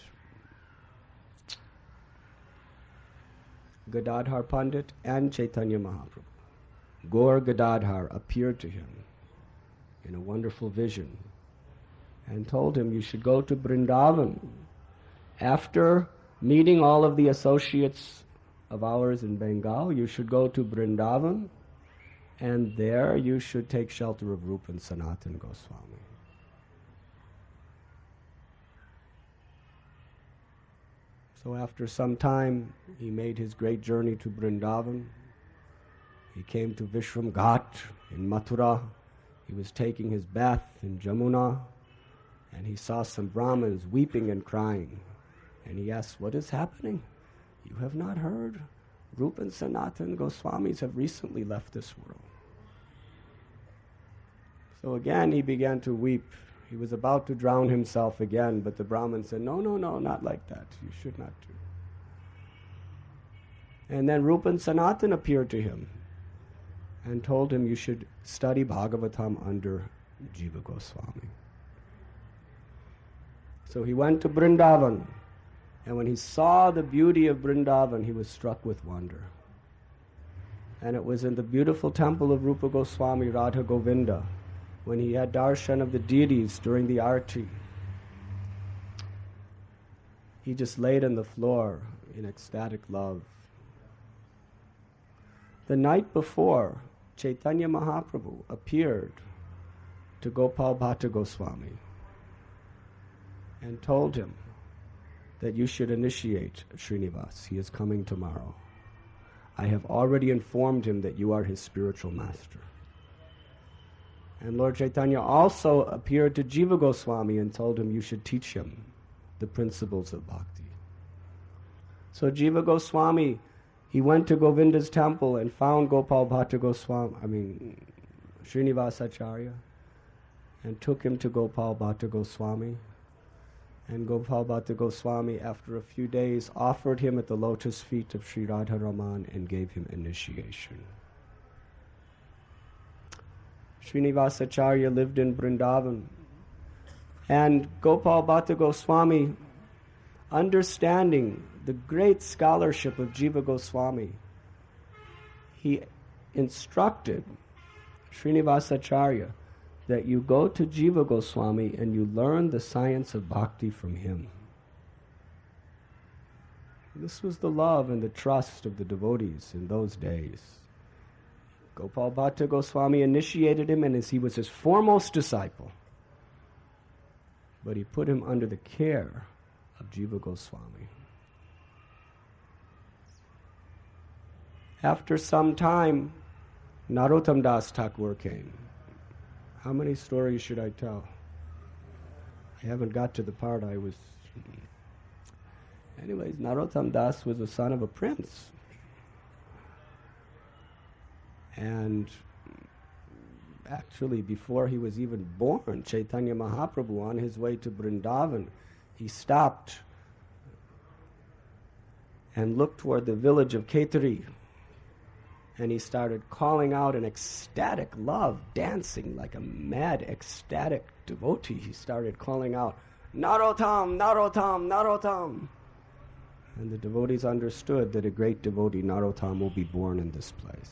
Gadadhar Pandit and Chaitanya Mahaprabhu, Gaur Gadadhar, appeared to him in a wonderful vision and told him, "You should go to Vrindavan. After meeting all of the associates of ours in Bengal, you should go to Vrindavan, and there you should take shelter of Rupa and Sanatan Goswami." So after some time, he made his great journey to Vrindavan. He came to Vishram Ghat in Mathura. He was taking his bath in Jamuna, and he saw some Brahmins weeping and crying. And he asked, "What is happening? You have not heard? Rupa and Sanatan Goswamis have recently left this world." So again he began to weep. He was about to drown himself again, but the Brahmin said, "No, no, no, not like that. You should not do." And then Rupa and Sanatan appeared to him and told him, "You should study Bhagavatam under Jiva Goswami." So he went to Vrindavan, and when he saw the beauty of Vrindavan, he was struck with wonder. And it was in the beautiful temple of Rupa Goswami, Radha Govinda, when he had darshan of the deities during the arti. He just laid on the floor in ecstatic love. The night before, Chaitanya Mahaprabhu appeared to Gopal Bhatt Goswami and told him that you should initiate Srinivas. He is coming tomorrow. I have already informed him that you are his spiritual master. And Lord Chaitanya also appeared to Jiva Goswami and told him you should teach him the principles of bhakti. So Jiva Goswami, he went to Govinda's temple and found Gopal Bhatt Goswami, Srinivas Acharya, and took him to Gopal Bhatt Goswami. And Gopal Bhatt Goswami, after a few days, offered him at the lotus feet of Sri Radharaman and gave him initiation. Srinivas Acharya lived in Vrindavan. And Gopal Bhatt Goswami, understanding the great scholarship of Jiva Goswami, he instructed Srinivas Acharya that you go to Jiva Goswami and you learn the science of bhakti from him. This was the love and the trust of the devotees in those days. Gopal Bhatt Goswami initiated him, and he was his foremost disciple. But he put him under the care of Jiva Goswami. After some time, Narottam Das Thakur came. How many stories should I tell? I haven't got to the part I was... Anyways, Narottam Das was the son of a prince. And actually, before he was even born, Chaitanya Mahaprabhu, on his way to Vrindavan, he stopped and looked toward the village of Ketari. And he started calling out in ecstatic love, dancing like a mad, ecstatic devotee. He started calling out, Narottam, Narottam, Narottam. And the devotees understood that a great devotee, Narottam, will be born in this place.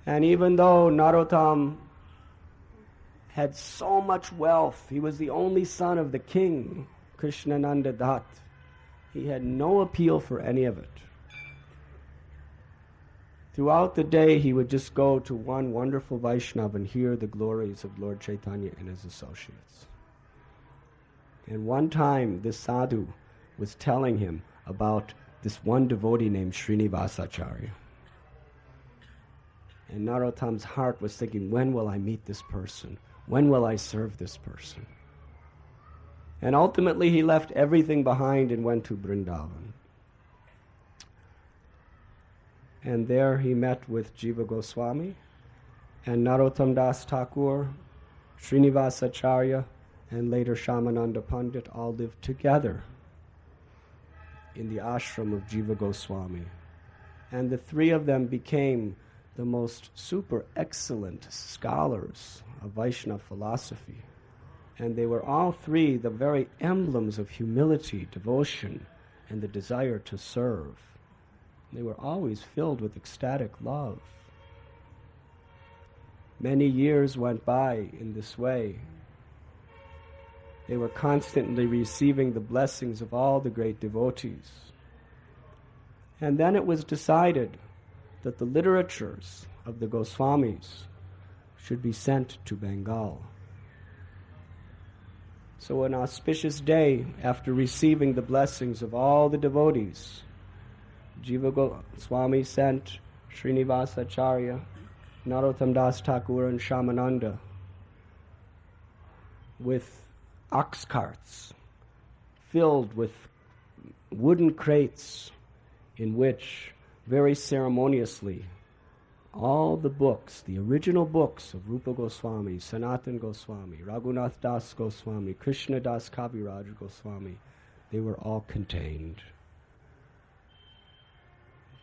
And even though Narottam had so much wealth, he was the only son of the king, Krishnananda Bhatt, he had no appeal for any of it. Throughout the day, he would just go to one wonderful Vaishnava and hear the glories of Lord Chaitanya and his associates. And one time, this sadhu was telling him about this one devotee named Srinivasacharya. And Narottam's heart was thinking, when will I meet this person? When will I serve this person? And ultimately he left everything behind and went to Vrindavan. And there he met with Jiva Goswami and Narottam Das Thakur, Srinivasacharya, and later Shamananda Pandit all lived together in the ashram of Jiva Goswami. And the three of them became the most super excellent scholars of Vaishnava philosophy. And they were all three the very emblems of humility, devotion, and the desire to serve. They were always filled with ecstatic love. Many years went by in this way. They were constantly receiving the blessings of all the great devotees. And then it was decided that the literatures of the Goswamis should be sent to Bengal. So an auspicious day, after receiving the blessings of all the devotees, Jiva Goswami sent Srinivasacharya, Narottam Das Thakur, and Shamananda with ox carts filled with wooden crates in which, very ceremoniously, all the books, the original books of Rupa Goswami, Sanatan Goswami, Raghunath Das Goswami, Krishna Das Kaviraj Goswami, they were all contained.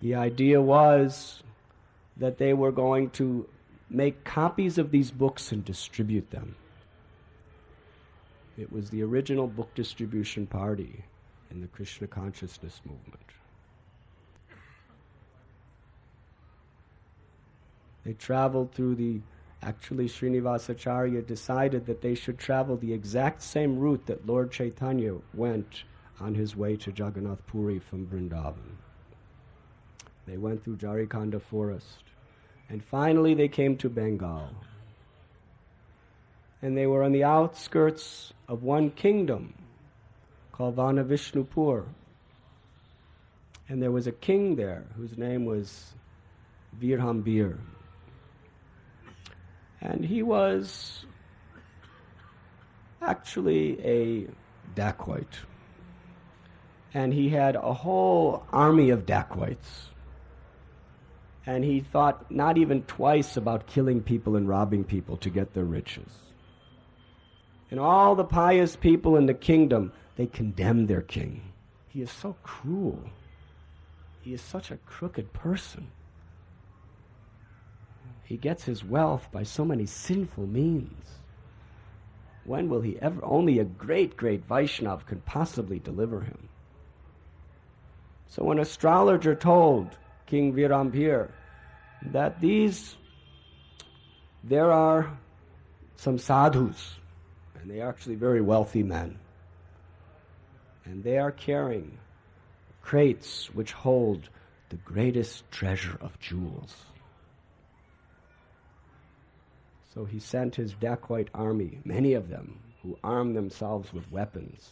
The idea was that they were going to make copies of these books and distribute them. It was the original book distribution party in the Krishna consciousness movement. They traveled through actually Srinivasacharya decided that they should travel the exact same route that Lord Chaitanya went on his way to Jagannath Puri from Vrindavan. They went through Jarikhanda forest, and finally they came to Bengal. And they were on the outskirts of one kingdom called Vanavishnupur. And there was a king there whose name was Virhambir. And he was actually a dacoit. And he had a whole army of dacoits. And he thought not even twice about killing people and robbing people to get their riches. And all the pious people in the kingdom, they condemned their king. He is so cruel. He is such a crooked person. He gets his wealth by so many sinful means. When will he ever? Only a great, great Vaishnav can possibly deliver him. So an astrologer told King Virambhir that there are some sadhus, and they are actually very wealthy men, and they are carrying crates which hold the greatest treasure of jewels. So he sent his dacoit army, many of them, who armed themselves with weapons.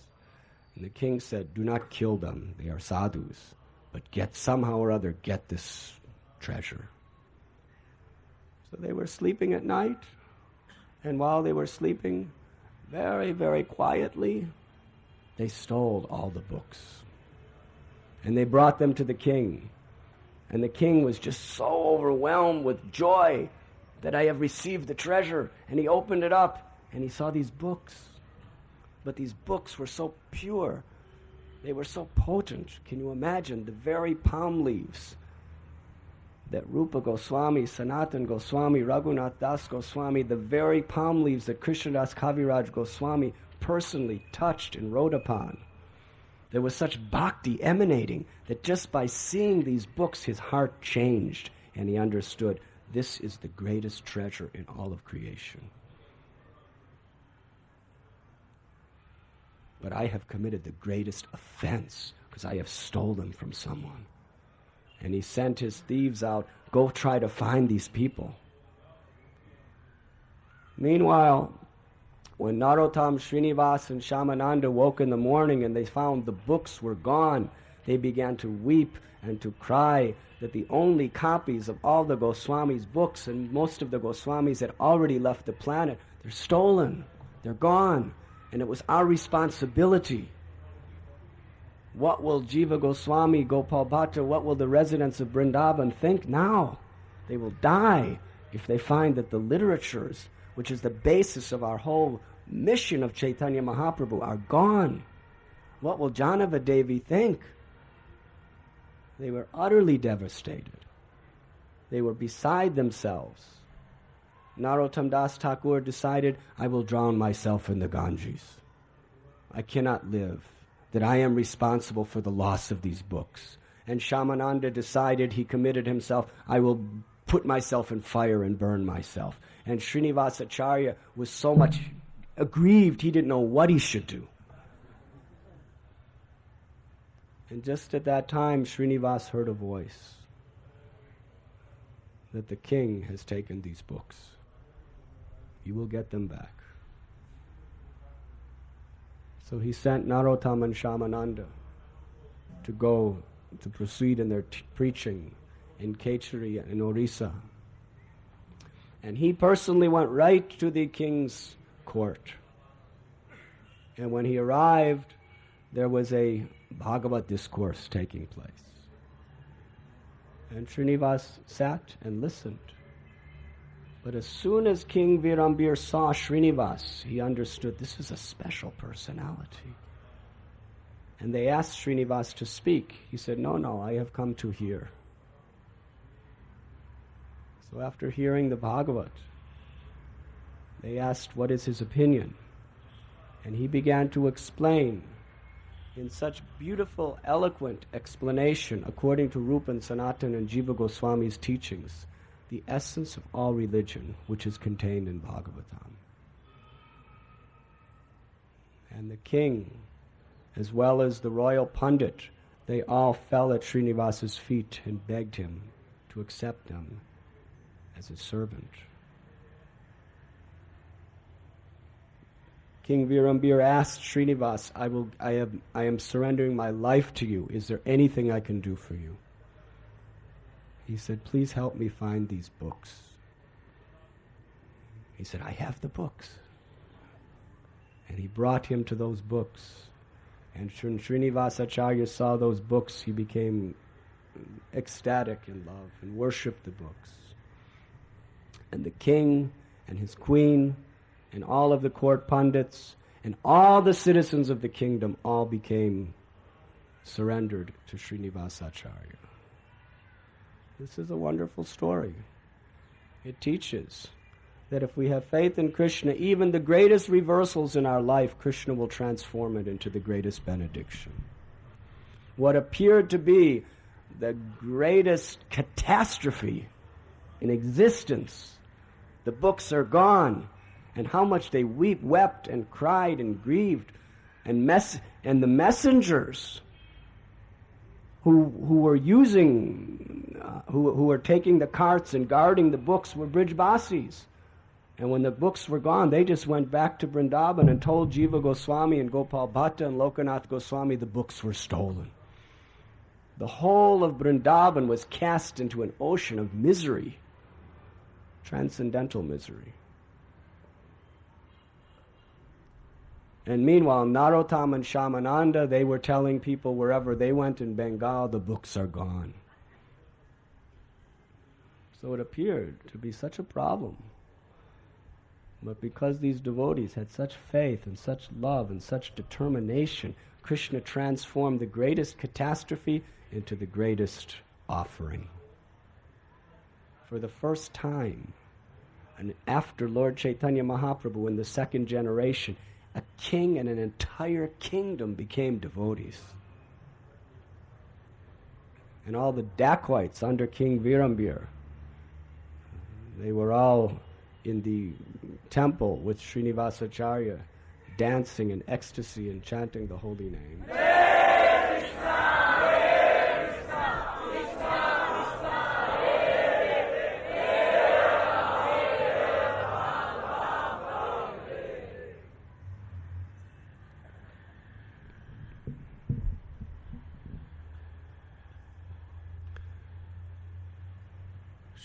And the king said, do not kill them, they are sadhus, but somehow or other get this treasure. So they were sleeping at night, and while they were sleeping, very, very quietly, They stole all the books. And they brought them to the king. And the king was just so overwhelmed with joy that I have received the treasure. And he opened it up and he saw these books. But these books were so pure. They were so potent. Can you imagine the very palm leaves that Rupa Goswami, Sanatan Goswami, Raghunath Das Goswami, the very palm leaves that Krishnadas Kaviraj Goswami personally touched and wrote upon. There was such bhakti emanating that just by seeing these books, his heart changed and he understood this is the greatest treasure in all of creation. But I have committed the greatest offense because I have stolen from someone. And he sent his thieves out, go try to find these people. Meanwhile, when Narottam, Srinivas, and Shamananda woke in the morning and they found the books were gone, they began to weep and to cry that the only copies of all the Goswamis' books, and most of the Goswamis had already left the planet, they're stolen, they're gone, and it was our responsibility. What will Jiva Goswami, Gopal Bhatta, what will the residents of Vrindavan think now? They will die if they find that the literatures, which is the basis of our whole mission of Chaitanya Mahaprabhu, are gone. What will Janava Devi think? They were utterly devastated. They were beside themselves. Narottam Das Thakur decided, I will drown myself in the Ganges. I cannot live, that I am responsible for the loss of these books. And Shamananda decided, he committed himself, I will put myself in fire and burn myself. And Srinivasacharya was so much aggrieved, he didn't know what he should do. And just at that time, Srinivas heard a voice that the king has taken these books. You will get them back. So he sent Narottam and Shamananda to go to proceed in their preaching in Kechari and Orissa. And he personally went right to the king's court. And when he arrived, there was a Bhagavat discourse taking place. And Srinivas sat and listened. But as soon as King Virambir saw Srinivas, he understood this is a special personality. And they asked Srinivas to speak. He said, no, I have come to hear. So after hearing the Bhagavat, they asked what is his opinion. And he began to explain in such beautiful, eloquent explanation, according to Rupa and Sanatan and Jiva Goswami's teachings, the essence of all religion, which is contained in Bhagavatam. And the king, as well as the royal pundit, they all fell at Srinivas's feet and begged him to accept them as his servant. King Virambir asked Srinivas, I am surrendering my life to you. Is there anything I can do for you? He said, please help me find these books. He said, I have the books. And he brought him to those books. And when Srinivasacharya saw those books, he became ecstatic in love and worshipped the books. And the king and his queen and all of the court pundits and all the citizens of the kingdom all became surrendered to Srinivasacharya. This is a wonderful story. It teaches that if we have faith in Krishna, even the greatest reversals in our life, Krishna will transform it into the greatest benediction. What appeared to be the greatest catastrophe in existence, the books are gone, and how much they wept and cried and grieved, and the messengers who were using, who were taking the carts and guarding the books were Brijbasis. And when the books were gone, they just went back to Vrindavan and told Jiva Goswami and Gopal Bhatta and Lokanath Goswami the books were stolen. The whole of Vrindavan was cast into an ocean of misery, transcendental misery. And meanwhile, Narottam and Shamananda, they were telling people wherever they went in Bengal, the books are gone. So it appeared to be such a problem. But because these devotees had such faith and such love and such determination, Krishna transformed the greatest catastrophe into the greatest offering. For the first time, and after Lord Chaitanya Mahaprabhu in the second generation, a king and an entire kingdom became devotees. And all the dacoits under King Virambir, they were all in the temple with Srinivasacharya, dancing in ecstasy and chanting the holy name.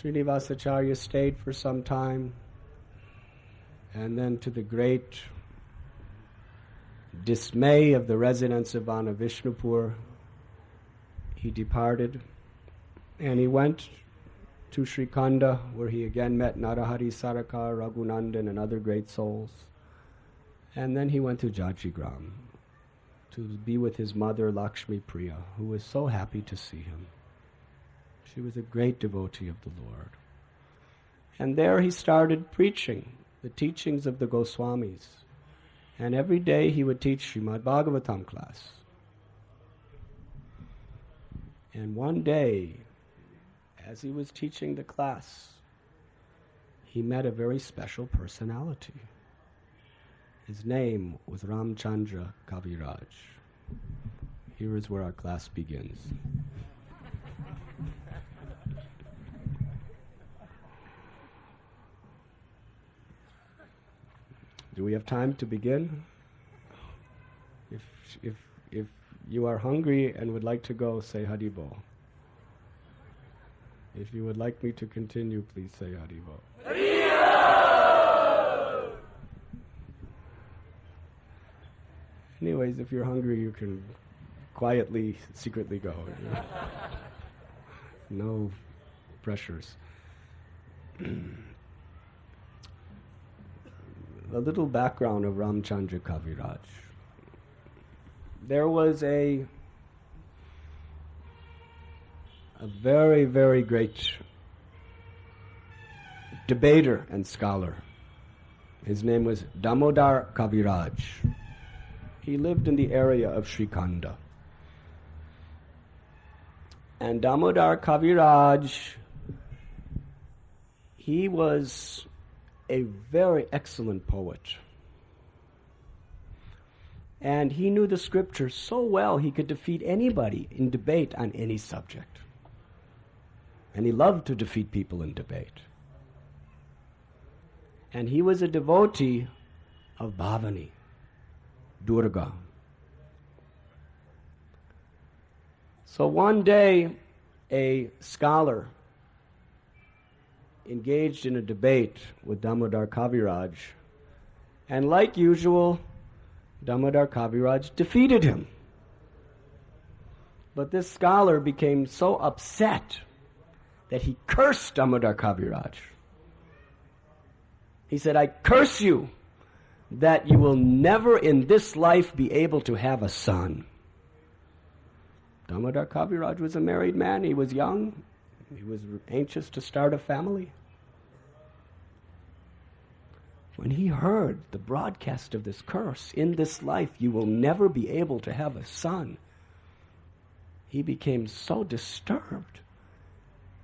Srinivasacharya stayed for some time, and then to the great dismay of the residents of Vanavishnupur, he departed, and he went to Srikhanda, where he again met Narahari Sarakar, Raghunandan, and other great souls. And then he went to Jajigram to be with his mother Lakshmi Priya, who was so happy to see him. She was a great devotee of the Lord. And there he started preaching the teachings of the Goswamis. And every day he would teach Srimad Bhagavatam class. And one day, as he was teaching the class, he met a very special personality. His name was Ramchandra Kaviraj. Here is where our class begins. Do we have time to begin? If you are hungry and would like to go, say Haribol. If you would like me to continue, please say Haribol. Haribol! Anyways, if you're hungry, you can quietly, secretly go. No pressures. A little background of Ramchandra Kaviraj. There was a very, very great debater and scholar. His name was Damodar Kaviraj. He lived in the area of Srikhanda. And Damodar Kaviraj, he was a very excellent poet. And he knew the scriptures so well he could defeat anybody in debate on any subject. And he loved to defeat people in debate. And he was a devotee of Bhavani, Durga. So one day, a scholar engaged in a debate with Damodar Kaviraj, and like usual, Damodar Kaviraj defeated him. But this scholar became so upset that he cursed Damodar Kaviraj. He said, "I curse you that you will never in this life be able to have a son." Damodar Kaviraj was a married man. He was young. He was anxious to start a family. When he heard the broadcast of this curse, "In this life you will never be able to have a son," he became so disturbed.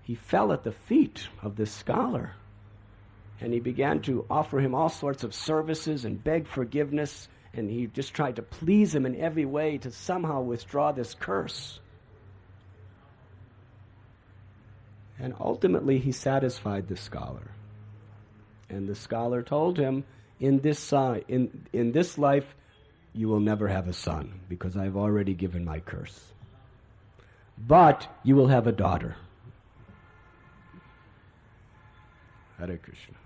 He fell at the feet of this scholar, and he began to offer him all sorts of services and beg forgiveness, and he just tried to please him in every way to somehow withdraw this curse. And ultimately he satisfied the scholar. And the scholar told him, in this life, you will never have a son, because I've already given my curse. But you will have a daughter. Hare Krishna.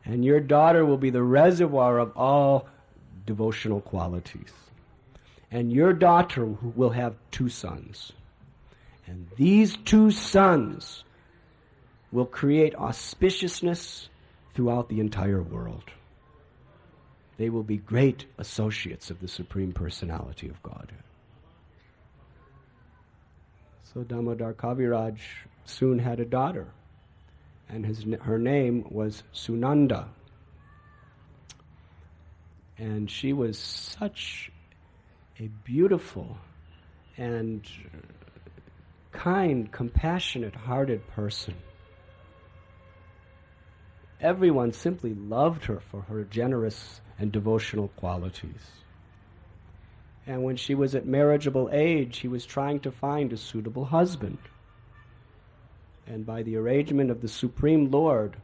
And your daughter will be the reservoir of all devotional qualities. And your daughter will have 2 sons. And these 2 sons will create auspiciousness throughout the entire world. They will be great associates of the Supreme Personality of God. So Damodar Kaviraj soon had a daughter, and her name was Sunanda. And she was such a beautiful and kind, compassionate-hearted person. Everyone simply loved her for her generous and devotional qualities. And when she was at marriageable age, he was trying to find a suitable husband. And by the arrangement of the Supreme Lord,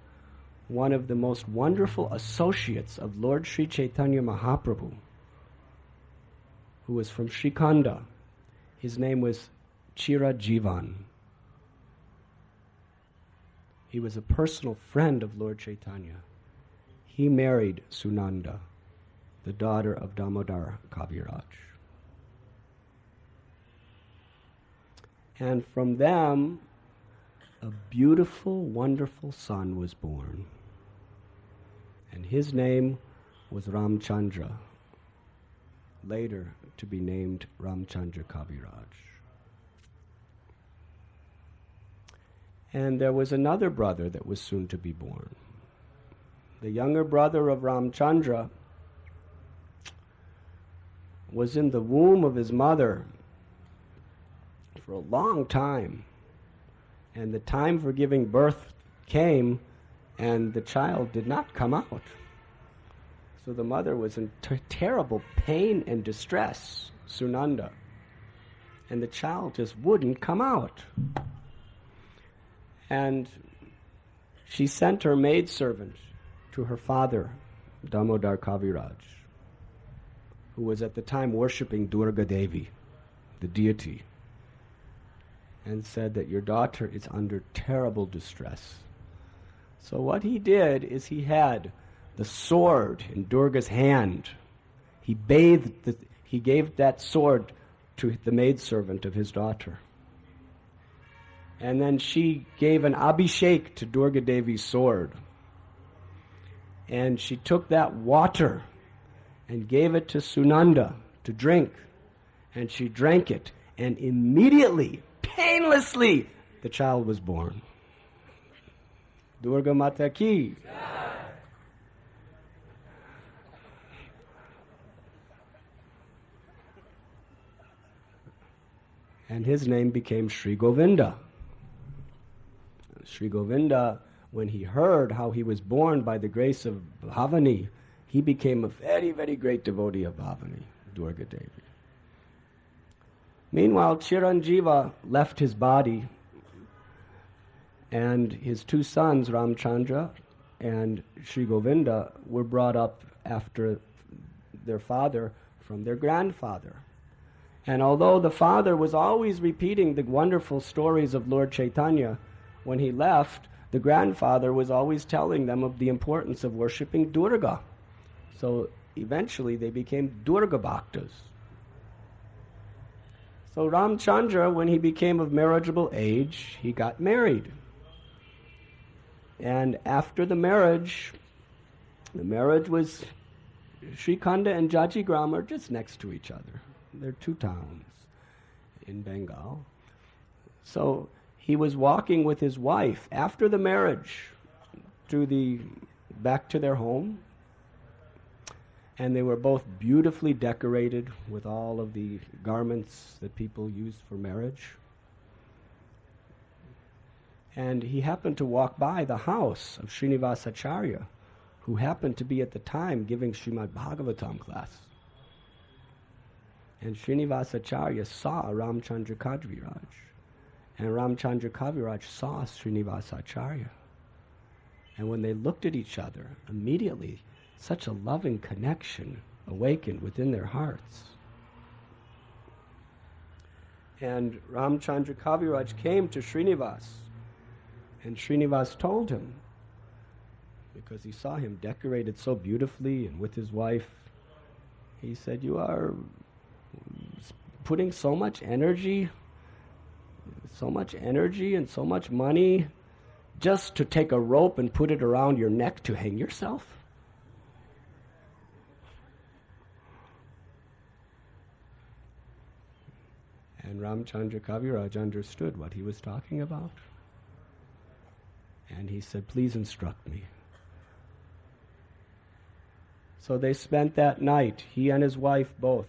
one of the most wonderful associates of Lord Sri Chaitanya Mahaprabhu, who was from Srikhanda, his name was Chirajivan. He was a personal friend of Lord Chaitanya. He married Sunanda, the daughter of Damodar Kaviraj. And from them, a beautiful, wonderful son was born. And his name was Ramchandra, later to be named Ramchandra Kaviraj. And there was another brother that was soon to be born. The younger brother of Ramchandra was in the womb of his mother for a long time. And the time for giving birth came, and the child did not come out. So the mother was in terrible pain and distress, Sunanda. And the child just wouldn't come out. And she sent her maidservant to her father, Damodar Kaviraj, who was at the time worshipping Durga Devi, the deity, and said that your daughter is under terrible distress. So what he did is he had the sword in Durga's hand. He gave that sword to the maidservant of his daughter. And then she gave an abhishek to Durga Devi's sword. And she took that water and gave it to Sunanda to drink. And she drank it. And immediately, painlessly, the child was born. Durga Mata ki. And his name became Sri Govinda. Sri Govinda, when he heard how he was born by the grace of Bhavani, he became a very, very great devotee of Bhavani, Durga Devi. Meanwhile, Chiranjiva left his body, and his 2 sons, Ramchandra and Sri Govinda, were brought up after their father from their grandfather. And although the father was always repeating the wonderful stories of Lord Chaitanya, when he left, the grandfather was always telling them of the importance of worshipping Durga. So eventually they became Durga Bhaktas. So Ramchandra, when he became of marriageable age, he got married. And after the marriage was, Srikhanda and Jajigram are just next to each other. They're 2 towns in Bengal. So he was walking with his wife after the marriage back to their home, and they were both beautifully decorated with all of the garments that people use for marriage. And he happened to walk by the house of Srinivasacharya, who happened to be at the time giving Srimad Bhagavatam class. And Srinivasacharya saw Ramchandra Kaviraj. And Ramchandra Kaviraj saw Srinivasacharya. And when they looked at each other, immediately such a loving connection awakened within their hearts. And Ramchandra Kaviraj came to Srinivas, and Srinivas told him because he saw him decorated so beautifully and with his wife. He said, "You are putting so much energy and so much money just to take a rope and put it around your neck to hang yourself?" And Ramchandra Kaviraj understood what he was talking about. And he said, "Please instruct me." So they spent that night, he and his wife both.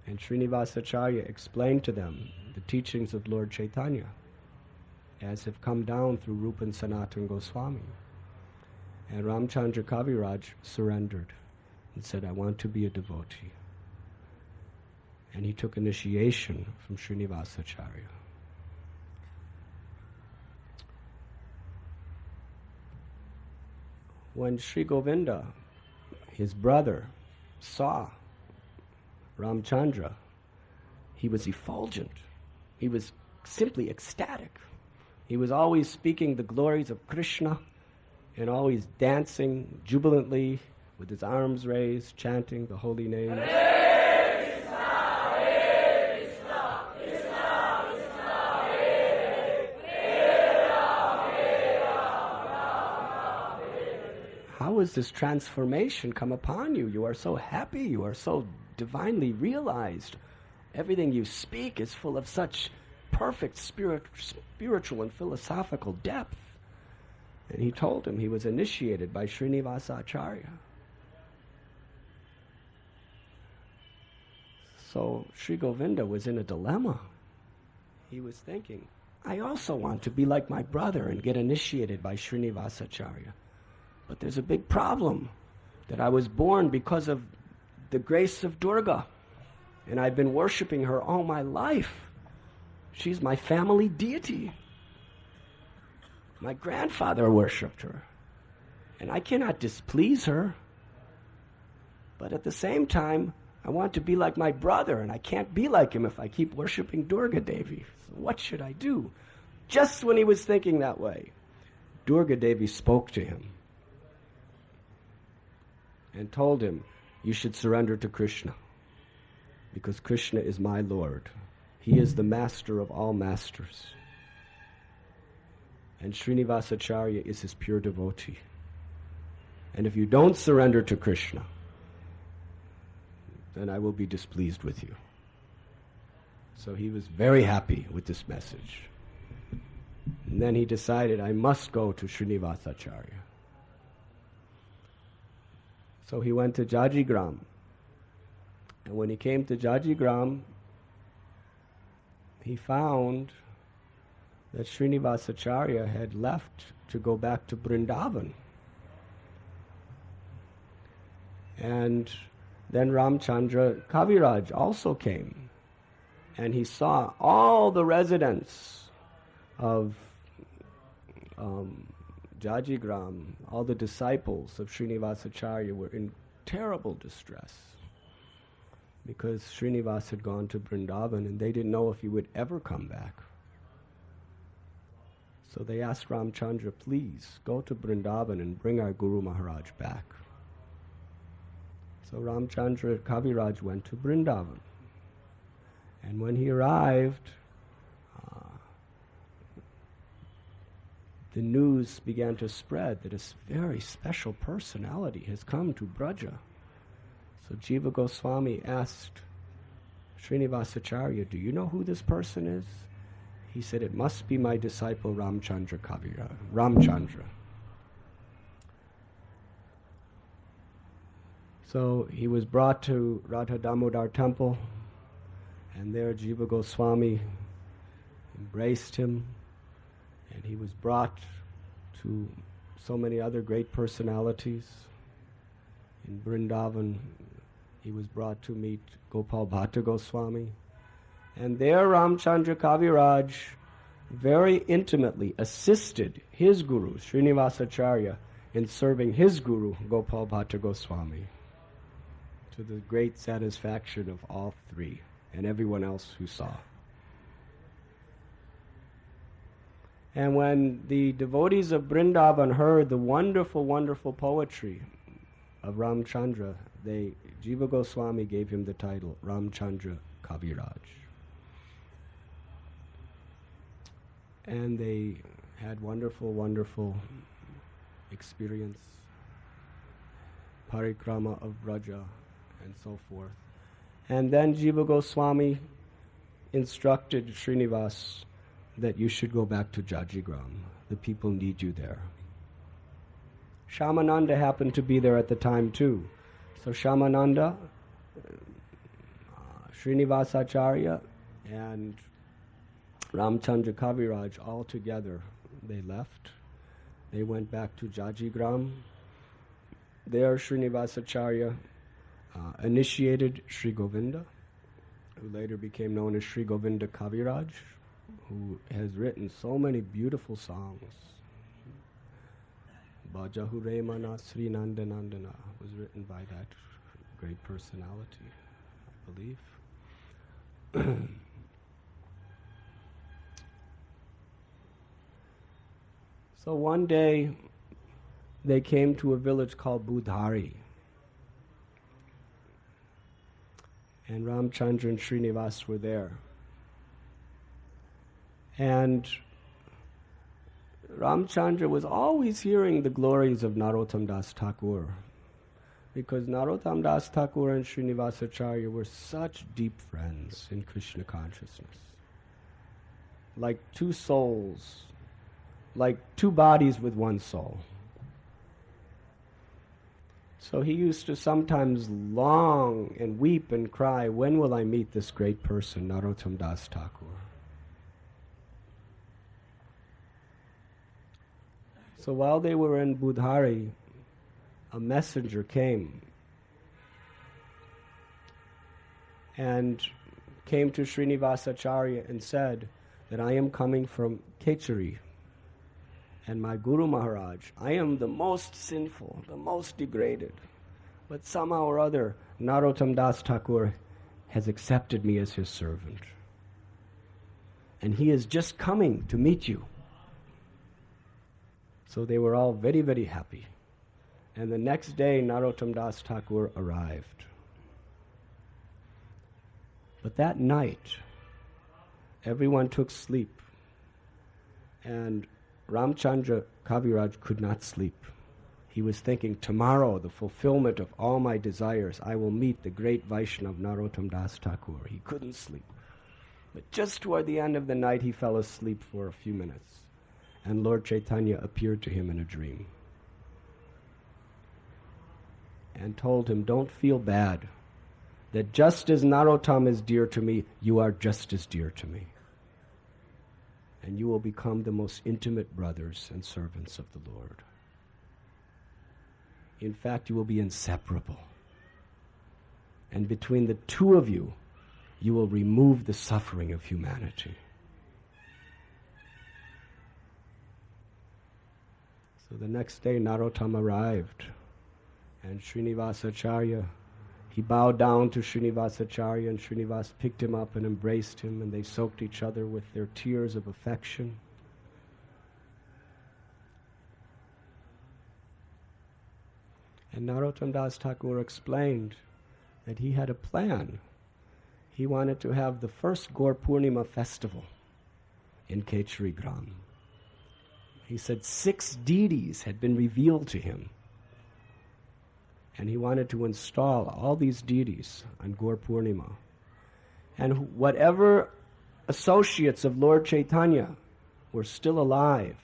And Srinivasacharya explained to them the teachings of Lord Chaitanya as have come down through Rupa and Sanatana Goswami. And Ramchandra Kaviraj surrendered and said, "I want to be a devotee." And he took initiation from Srinivasacharya. When Sri Govinda, his brother, saw Ramchandra, he was effulgent. He was simply ecstatic. He was always speaking the glories of Krishna and always dancing jubilantly with his arms raised, chanting the holy names. How has this transformation come upon you? You are so happy. You are so divinely realized. Everything you speak is full of such perfect spiritual and philosophical depth. And he told him he was initiated by Srinivasacharya. So Sri Govinda was in a dilemma. He was thinking, I also want to be like my brother and get initiated by Srinivasacharya. But there's a big problem, that I was born because of the grace of Durga, and I've been worshiping her all my life. She's my family deity. My grandfather worshipped her, and I cannot displease her. But at the same time, I want to be like my brother, and I can't be like him if I keep worshiping Durga Devi. So what should I do? Just when he was thinking that way, Durga Devi spoke to him and told him, "You should surrender to Krishna, because Krishna is my Lord. He is the master of all masters. And Srinivasacharya is his pure devotee. And if you don't surrender to Krishna, then I will be displeased with you." So he was very happy with this message. And then he decided, I must go to Srinivasacharya. So he went to Jajigram. And when he came to Jajigram, he found that Srinivasacharya had left to go back to Vrindavan. And then Ramchandra Kaviraj also came, and he saw all the residents of Jajigram, all the disciples of Srinivasacharya were in terrible distress because Srinivas had gone to Vrindavan and they didn't know if he would ever come back. So they asked Ramchandra, "Please go to Vrindavan and bring our Guru Maharaj back." So Ramchandra Kaviraj went to Vrindavan. And when he arrived, the news began to spread that a very special personality has come to Braja. So Jiva Goswami asked Srinivasacharya, "Do you know who this person is?" He said, "It must be my disciple Ramchandra Kaviraj, Ramchandra." So he was brought to Radha Damodar temple, and there Jiva Goswami embraced him, and he was brought to so many other great personalities. In Vrindavan, he was brought to meet Gopal Bhatt Goswami. And there Ramchandra Kaviraj very intimately assisted his guru, Srinivasacharya, in serving his guru, Gopal Bhatt Goswami, to the great satisfaction of all three and everyone else who saw. And when the devotees of Vrindavan heard the wonderful, wonderful poetry of Ramchandra, Jiva Goswami gave him the title Ramchandra Kaviraj. And they had wonderful, wonderful experience, parikrama of Braja, and so forth. And then Jiva Goswami instructed Srinivas that you should go back to Jajigram. The people need you there. Shamananda happened to be there at the time too. So Shamananda, Srinivasacharya, and Ramchandra Kaviraj all together, they left. They went back to Jajigram. There Srinivasacharya initiated Sri Govinda, who later became known as Sri Govinda Kaviraj, who has written so many beautiful songs. Bhajahure Mana Sri Nandanandana was written by that great personality, I believe. So one day they came to a village called Budhari. And Ramchandra and Srinivas were there. And Ramchandra was always hearing the glories of Narottam Das Thakur, because Narottam Das Thakur and Srinivasacharya were such deep friends in Krishna consciousness. Like two souls, like two bodies with one soul. So he used to sometimes long and weep and cry, when will I meet this great person, Narottam Das Thakur? So while they were in Budhari, a messenger came and came to Srinivasacharya and said that I am coming from Kechari, and my Guru Maharaj, I am the most sinful, the most degraded, but somehow or other Narottam Das Thakur has accepted me as his servant, and he is just coming to meet you. So they were all very, very happy. And the next day, Narottam Das Thakur arrived. But that night, everyone took sleep. And Ramchandra Kaviraj could not sleep. He was thinking, tomorrow, the fulfillment of all my desires, I will meet the great Vaishnava Narottam Das Thakur. He couldn't sleep. But just toward the end of the night, he fell asleep for a few minutes. And Lord Chaitanya appeared to him in a dream and told him, don't feel bad, that just as Narottam is dear to me, you are just as dear to me. And you will become the most intimate brothers and servants of the Lord. In fact, you will be inseparable. And between the two of you, you will remove the suffering of humanity. So the next day, Narottam arrived, and Srinivasacharya, he bowed down to Srinivasacharya, and Srinivas picked him up and embraced him, and they soaked each other with their tears of affection. And Narottam Das Thakur explained that he had a plan. He wanted to have the first Gaur Purnima festival in Kechari Gram. He said 6 deities had been revealed to him. And he wanted to install all these deities on Gaur Purnima. And whatever associates of Lord Chaitanya were still alive,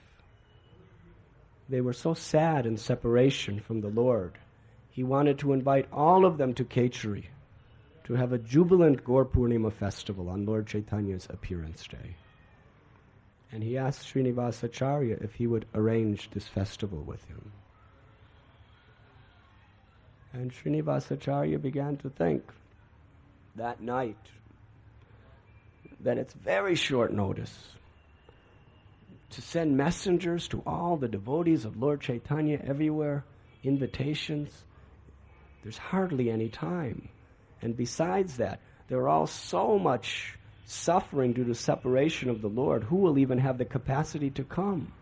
they were so sad in separation from the Lord. He wanted to invite all of them to Kechari to have a jubilant Gaur Purnima festival on Lord Chaitanya's appearance day. And he asked Srinivasacharya if he would arrange this festival with him. And Srinivasacharya began to think that night that it's very short notice to send messengers to all the devotees of Lord Chaitanya everywhere, invitations. There's hardly any time. And besides that, they're all so much suffering due to separation of the Lord, who will even have the capacity to come?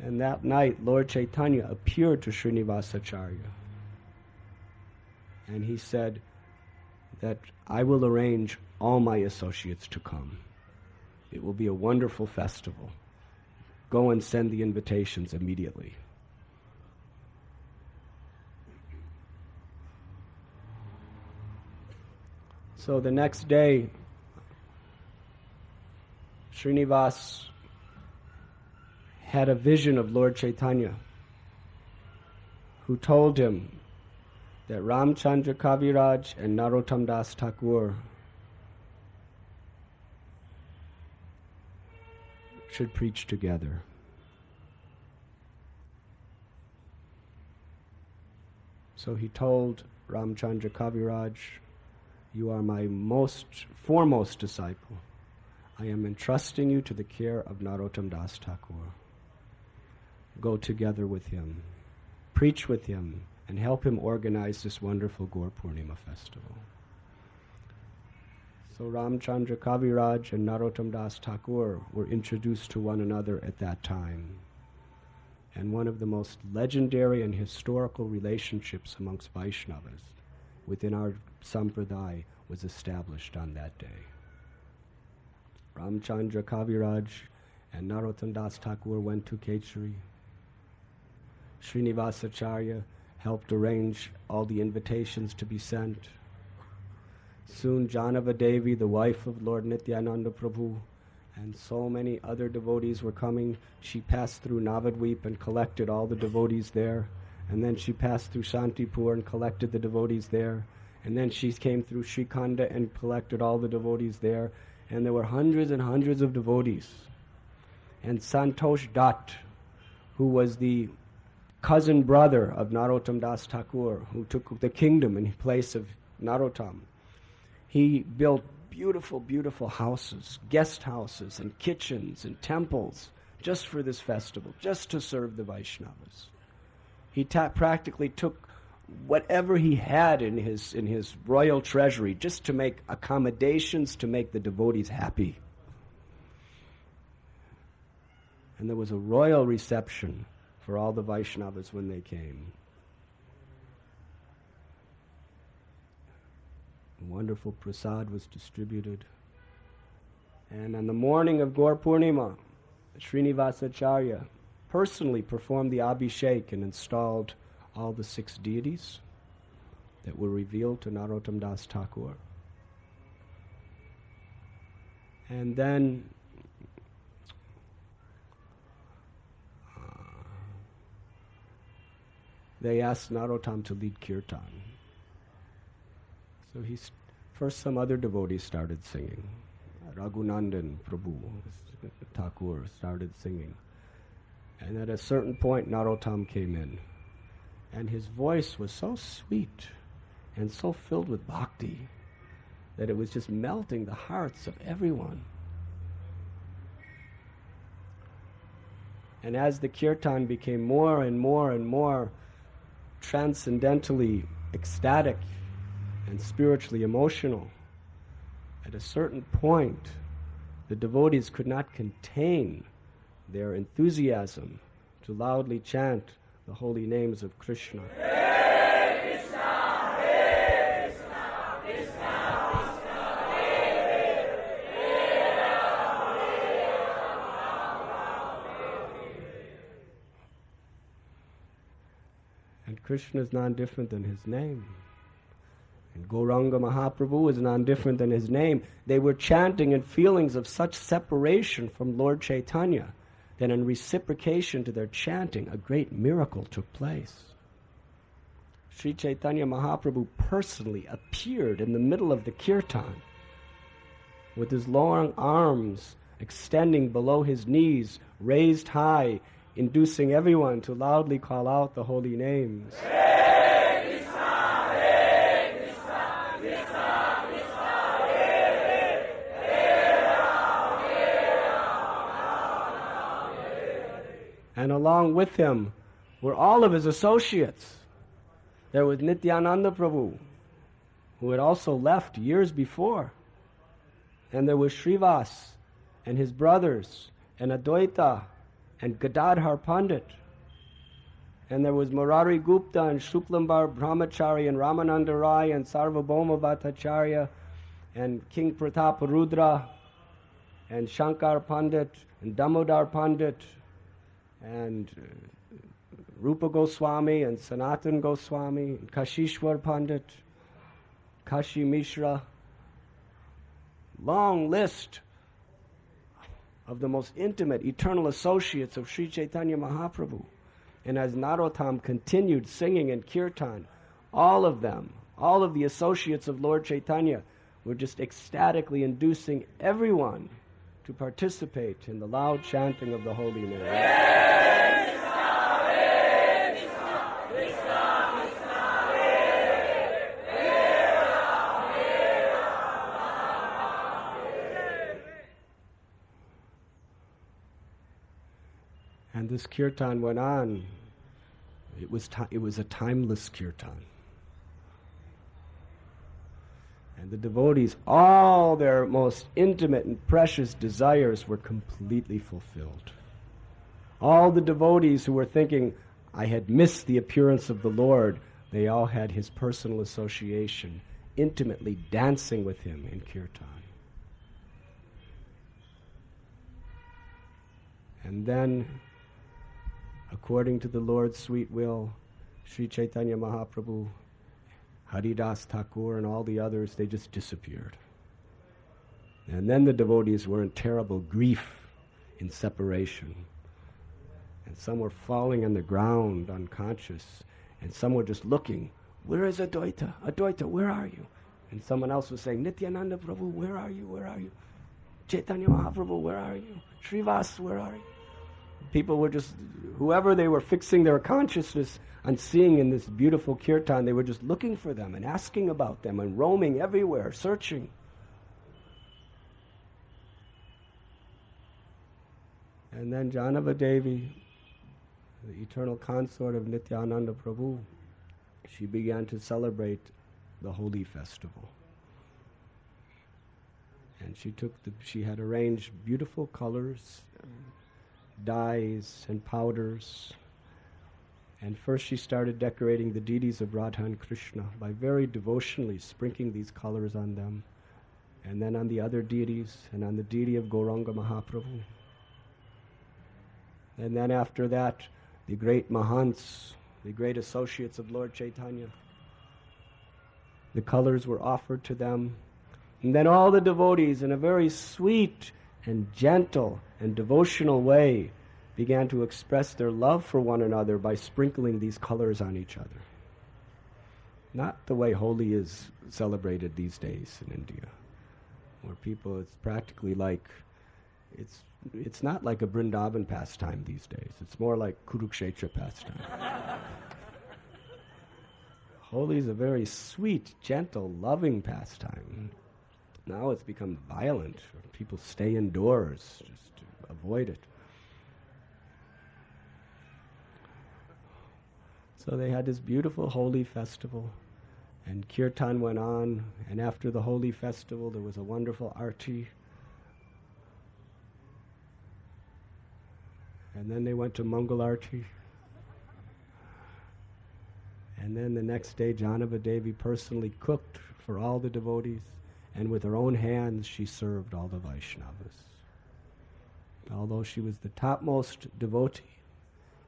And that night, Lord Chaitanya appeared to Srinivasacharya. And he said that I will arrange all my associates to come. It will be a wonderful festival. Go and send the invitations immediately. So the next day, Srinivas had a vision of Lord Chaitanya, who told him that Ramchandra Kaviraj and Narottam Das Thakur should preach together. So he told Ramchandra Kaviraj, you are my foremost disciple. I am entrusting you to the care of Narottam Das Thakur. Go together with him, preach with him, and help him organize this wonderful Gaur Purnima festival. So Ramchandra Kaviraj and Narottam Das Thakur were introduced to one another at that time. And one of the most legendary and historical relationships amongst Vaishnavas within our sampradaya was established on that day. Ramchandra Kaviraj and Narottam Das Thakur went to Kechari. Srinivasacharya helped arrange all the invitations to be sent. Soon Janava Devi, the wife of Lord Nityananda Prabhu, and so many other devotees were coming. She passed through Navadvip and collected all the devotees there. And then she passed through Shantipur and collected the devotees there. And then she came through Srikhanda and collected all the devotees there. And there were hundreds and hundreds of devotees. And Santosh Dutt, who was the cousin brother of Narottam Das Thakur, who took the kingdom in place of Narottam, he built beautiful, beautiful houses, guest houses and kitchens and temples just for this festival, just to serve the Vaishnavas. He practically took whatever he had in his royal treasury just to make accommodations to make the devotees happy. And there was a royal reception for all the Vaishnavas when they came. A wonderful prasad was distributed. And on the morning of Gaur Purnima, Srinivasacharya personally performed the Abhishek and installed all the 6 deities that were revealed to Narottam Das Thakur. And then they asked Narottam to lead kirtan. So first some other devotees started singing. Raghunandan Prabhu Thakur started singing. And at a certain point, Narottam came in. And his voice was so sweet and so filled with bhakti that it was just melting the hearts of everyone. And as the kirtan became more and more and more transcendentally ecstatic and spiritually emotional, at a certain point, the devotees could not contain their enthusiasm to loudly chant the holy names of Krishna. Hare Krishna, Hare Krishna, Krishna Krishna, Hare Hare, Hare Rama, Hare Rama. And Krishna is none different than his name. And Gauranga Mahaprabhu is none different than his name. They were chanting in feelings of such separation from Lord Chaitanya that in reciprocation to their chanting, a great miracle took place. Sri Chaitanya Mahaprabhu personally appeared in the middle of the kirtan with his long arms extending below his knees, raised high, inducing everyone to loudly call out the holy names. Hare Krishna, Hare Krishna, Krishna Krishna, Hare Hare, Rama, Hare Rama, Hare. And along with him were all of his associates. There was Nityananda Prabhu, who had also left years before. And there was Srivas and his brothers, and Advaita, and Gadadhar Pandit. And there was Murari Gupta, and Shuklambar Brahmachari, and Ramananda Rai, and Sarvabhauma Bhattacharya, and King Pratap Rudra, and Shankar Pandit, and Damodar Pandit, and Rupa Goswami, and Sanatan Goswami, and Kashishwar Pandit, Kashi Mishra. Long list of the most intimate, eternal associates of Sri Chaitanya Mahaprabhu. And as Narottam continued singing in Kirtan, all of them, all of the associates of Lord Chaitanya, were just ecstatically inducing everyone to participate in the loud chanting of the holy name. And this kirtan went on. It was a timeless kirtan. And the devotees, all their most intimate and precious desires were completely fulfilled. All the devotees who were thinking, I had missed the appearance of the Lord, they all had his personal association, intimately dancing with him in kirtan. And then, according to the Lord's sweet will, Sri Chaitanya Mahaprabhu, Haridas Thakur, and all the others, they just disappeared. And then the devotees were in terrible grief in separation. And some were falling on the ground unconscious, and some were just looking, where is Advaita? Advaita, where are you? And someone else was saying, Nityananda Prabhu, where are you? Where are you? Chaitanya Mahaprabhu, where are you? Srivas, where are you? People were just, whoever they were fixing their consciousness on seeing in this beautiful kirtan, they were just looking for them and asking about them and roaming everywhere, searching. And then Janava Devi, the eternal consort of Nityananda Prabhu, she began to celebrate the holy festival. And she had arranged beautiful colors, dyes and powders. And first she started decorating the deities of Radha and Krishna by very devotionally sprinkling these colors on them, and then on the other deities, and on the deity of Gauranga Mahaprabhu. And then after that, the great Mahants, the great associates of Lord Chaitanya, the colors were offered to them. And then all the devotees, in a very sweet and gentle and devotional way, began to express their love for one another by sprinkling these colors on each other. Not the way Holi is celebrated these days in India, where people, it's practically like, it's not like a Vrindavan pastime these days. It's more like Kurukshetra pastime. Holi is a very sweet, gentle, loving pastime. Now it's become violent. People stay indoors just to avoid it. So they had this beautiful holy festival, and kirtan went on, and after the holy festival there was a wonderful arti. And then they went to Mangal Arti. And then the next day Janava Devi personally cooked for all the devotees, and with her own hands she served all the Vaishnavas. Although she was the topmost devotee,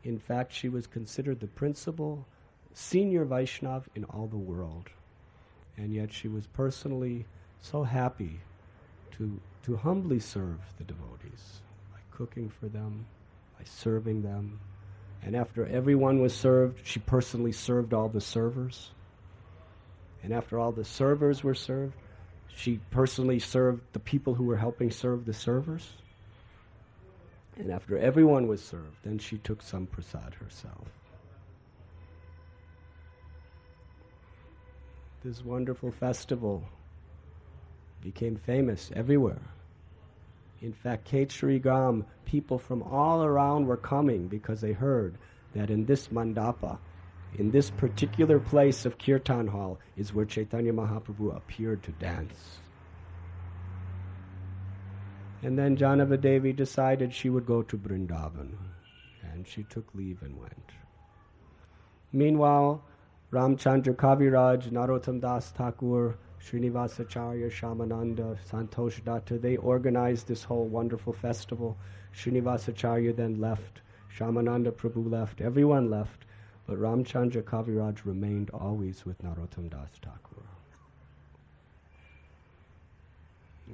in fact she was considered the principal senior Vaishnav in all the world. And yet she was personally so happy to humbly serve the devotees by cooking for them, by serving them. And after everyone was served, she personally served all the servers. And after all the servers were served, she personally served the people who were helping serve the servers. And after everyone was served, then she took some prasad herself. This wonderful festival became famous everywhere. In fact, Kechari Gram, people from all around were coming because they heard that in this mandapa, in this particular place of Kirtan Hall is where Chaitanya Mahaprabhu appeared to dance. And then Janava Devi decided she would go to Vrindavan, and she took leave and went. Meanwhile, Ramchandra Kaviraj, Narottam Das Thakur, Srinivasacharya, Shamananda, Santosh Datta, they organized this whole wonderful festival. Srinivasacharya then left, Shamananda Prabhu left, everyone left, but Ramchandra Kaviraj remained always with Narottam Das Thakur.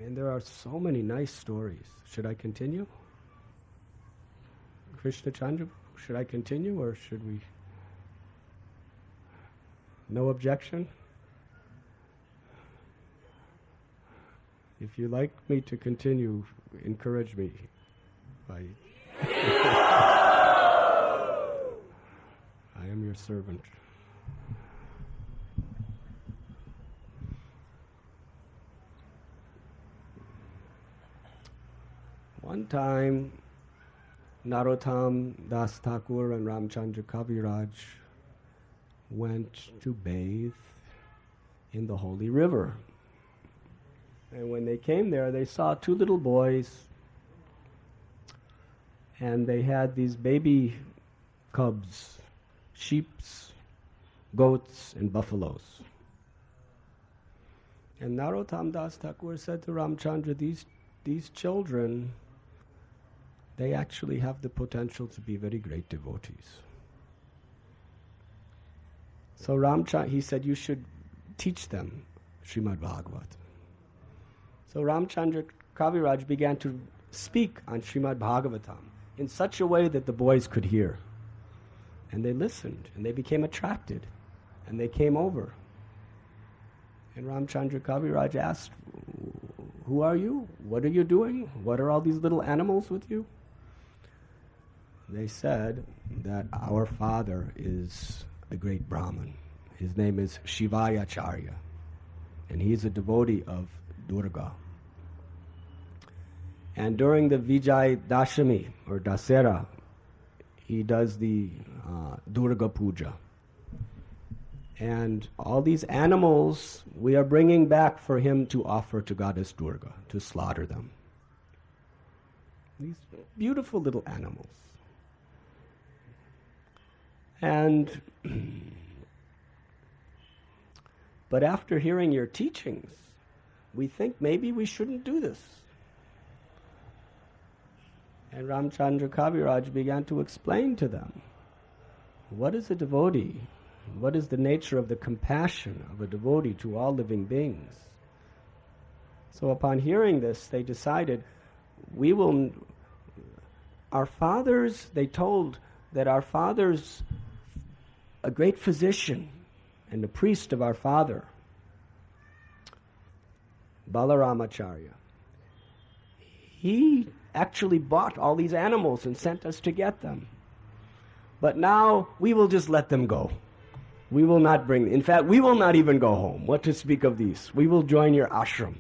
And there are so many nice stories. Should I continue? Krishna Chandra, should I continue or should we? No objection? If you like me to continue, encourage me. I am your servant. One time, Narottam Das Thakur and Ramchandra Kaviraj went to bathe in the holy river. And when they came there, they saw two little boys, and they had these baby cubs, sheeps, goats, and buffaloes. And Narottam Das Thakur said to Ramchandra, these children, they actually have the potential to be very great devotees. So Ramchandra, he said, you should teach them Srimad Bhagavatam. So Ramchandra Kaviraj began to speak on Srimad Bhagavatam in such a way that the boys could hear. And they listened, and they became attracted, and they came over. And Ramchandra Kaviraj asked, who are you? What are you doing? What are all these little animals with you? They said that our father is a great Brahmin. His name is Shivayacharya, and he is a devotee of Durga. And during the Vijay Dashami, or Dasera, he does the Durga Puja. And all these animals we are bringing back for him to offer to Goddess Durga, to slaughter them. These beautiful little animals. And but after hearing your teachings, we think maybe we shouldn't do this. And Ramchandra Kaviraj began to explain to them, what is a devotee? What is the nature of the compassion of a devotee to all living beings? So upon hearing this, they decided, our fathers, they told that our fathers, a great physician and the priest of our father, Balaramacharya, he actually bought all these animals and sent us to get them. But now we will just let them go. We will not bring them. In fact, we will not even go home. What to speak of these? We will join your ashram.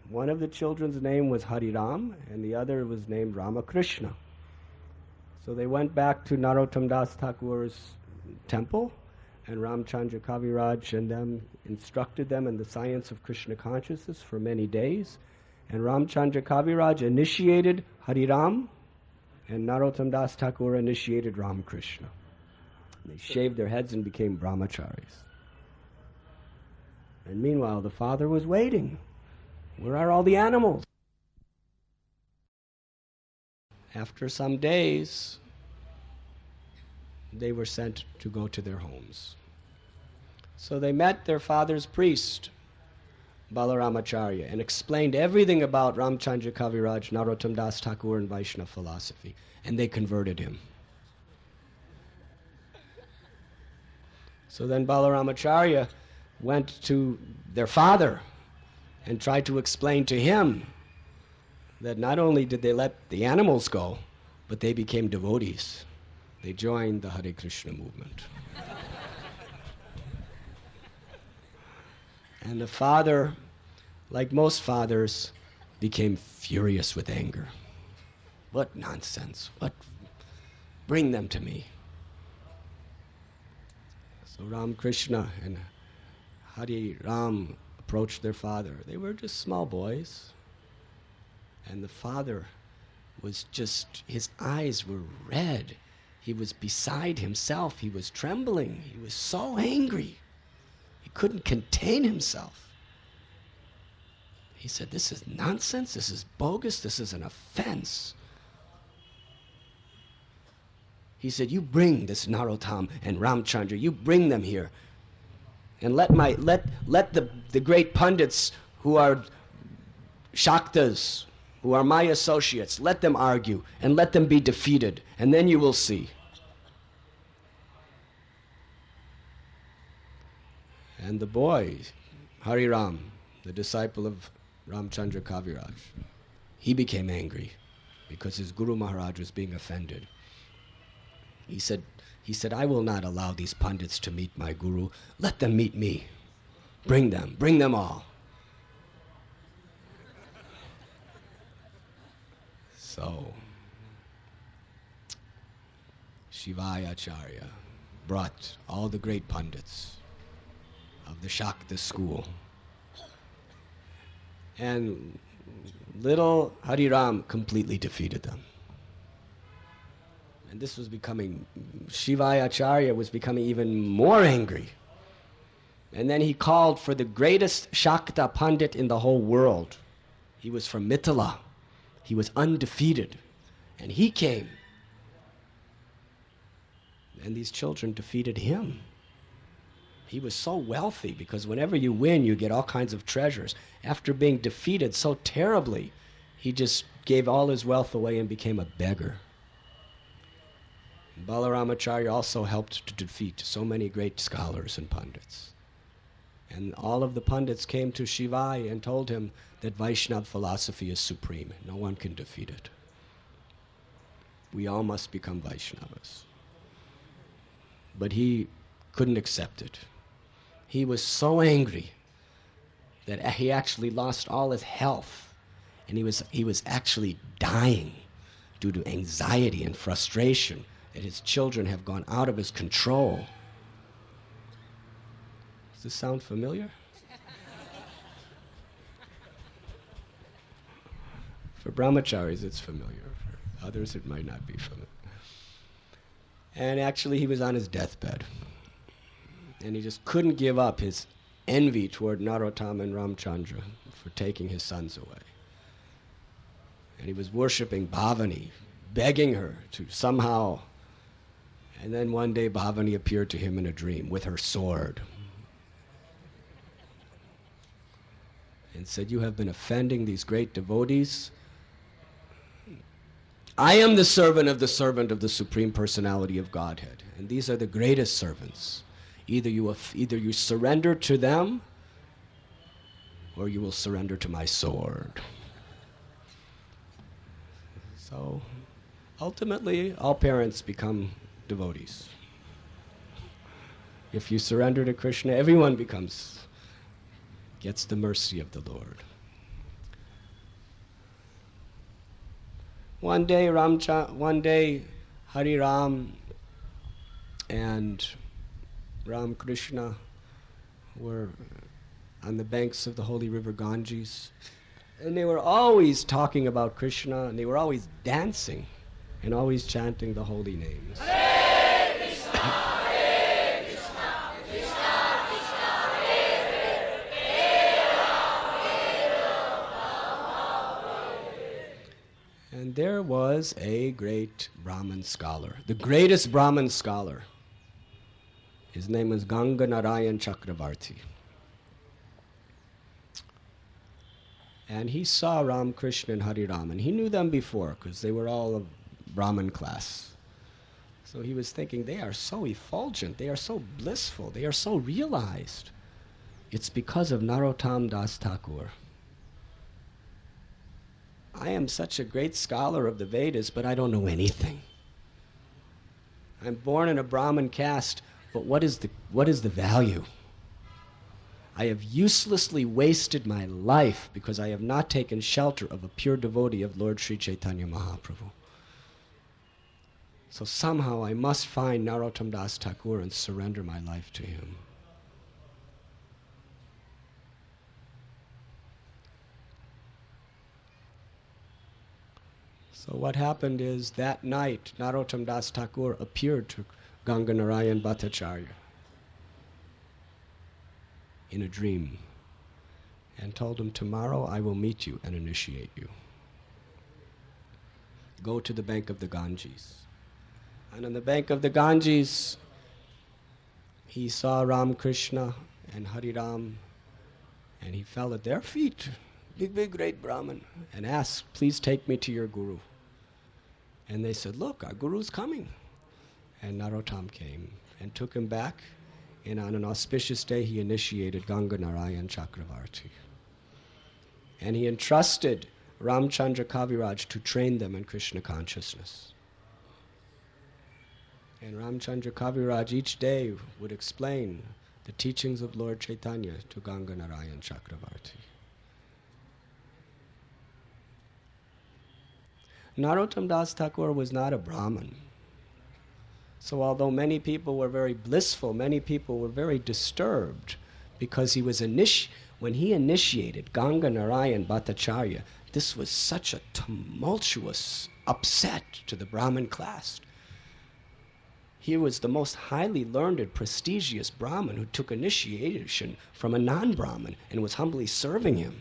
One of the children's name was Hariram, and the other was named Ramakrishna. So they went back to Narottam Das Thakur's temple, and Ramchandra Kaviraj and them instructed them in the science of Krishna consciousness for many days. And Ramchandra Kaviraj initiated Hariram, and Narottam Das Thakur initiated Ramakrishna. They shaved their heads and became brahmacharis. And meanwhile, the father was waiting. Where are all the animals? After some days, they were sent to go to their homes. So they met their father's priest, Balaramacharya, and explained everything about Ramchandra Kaviraj, Narottam Das Thakur, and Vaishnava philosophy. And they converted him. So then Balaramacharya went to their father and tried to explain to him that not only did they let the animals go, but they became devotees. They joined the Hare Krishna movement. And the father, like most fathers, became furious with anger. What nonsense. What? Bring them to me. So Ramakrishna and Hari Ram approached their father. They were just small boys. And the father was just, his eyes were red. He was beside himself. He was trembling. He was so angry. He couldn't contain himself. He said, "This is nonsense. This is bogus. This is an offense." He said, "You bring this Narottam and Ramchandra, you bring them here. And let the great pundits who are Shaktas, who are my associates, let them argue and let them be defeated, and then you will see." And the boy, Hari Ram, the disciple of Ramchandra Kaviraj, he became angry because his Guru Maharaj was being offended. He said, "I will not allow these pundits to meet my Guru. Let them meet me. Bring them all." So, Shivaya Acharya brought all the great pundits of the Shakta school. And little Hari Ram completely defeated them. And this was becoming, Shivaya Acharya was becoming even more angry. And then he called for the greatest Shakta Pandit in the whole world. He was from Mithila. He was undefeated. And he came. And these children defeated him. He was so wealthy because whenever you win, you get all kinds of treasures. After being defeated so terribly, he just gave all his wealth away and became a beggar. Balaramacharya also helped to defeat so many great scholars and pundits. And all of the pundits came to Shivaya and told him that Vaishnava philosophy is supreme. No one can defeat it. We all must become Vaishnavas. But he couldn't accept it. He was so angry that he actually lost all his health. And he was actually dying due to anxiety and frustration that his children have gone out of his control. Does this sound familiar? For brahmacharis it's familiar. For others it might not be familiar. And actually he was on his deathbed. And he just couldn't give up his envy toward Narottam and Ramchandra for taking his sons away. And he was worshipping Bhavani, begging her to somehow. And then one day Bhavani appeared to him in a dream with her sword and said, "You have been offending these great devotees. I am the servant of the Supreme Personality of Godhead, and these are the greatest servants. Either you surrender to them, or you will surrender to my sword." So, ultimately, all parents become devotees. If you surrender to Krishna, everyone gets the mercy of the Lord. One day Hari Ram and Ram Krishna were on the banks of the holy river Ganges, and they were always talking about Krishna, and they were always dancing and always chanting the holy names. Hare Krishna, Hare Krishna, Krishna Krishna, Hare Hare, Hare Rama, Hare Rama. And there was a great Brahmin scholar, the greatest Brahmin scholar. His name was Ganga Narayan Chakravarti. And he saw Ramakrishna and Hari Ram, and he knew them before because they were all of Brahmin class. So he was thinking, they are so effulgent, they are so blissful, they are so realized. It's because of Narottam Das Thakur. I am such a great scholar of the Vedas, but I don't know anything. I'm born in a Brahmin caste, but what is the value? I have uselessly wasted my life because I have not taken shelter of a pure devotee of Lord Sri Chaitanya Mahaprabhu. So somehow I must find Narottam Das Thakur and surrender my life to him. So what happened is that night Narottam Das Thakur appeared to Ganganarayan Bhattacharya in a dream and told him, tomorrow I will meet you and initiate you. Go to the bank of the Ganges. And on the bank of the Ganges, he saw Ramakrishna and Hari Ram, and he fell at their feet, big great Brahmin, and asked, please take me to your guru. And they said, look, our guru's coming. And Narottam came and took him back, and on an auspicious day he initiated Ganga Narayan Chakravarti. And he entrusted Ramchandra Kaviraj to train them in Krishna consciousness. And Ramchandra Kaviraj each day would explain the teachings of Lord Chaitanya to Ganga Narayan Chakravarti. Narottam Das Thakur was not a Brahmin. So although many people were very blissful, many people were very disturbed because he was when he initiated Ganga Narayan Bhattacharya, this was such a tumultuous upset to the Brahmin class. He was the most highly learned, prestigious Brahmin who took initiation from a non-Brahmin and was humbly serving him.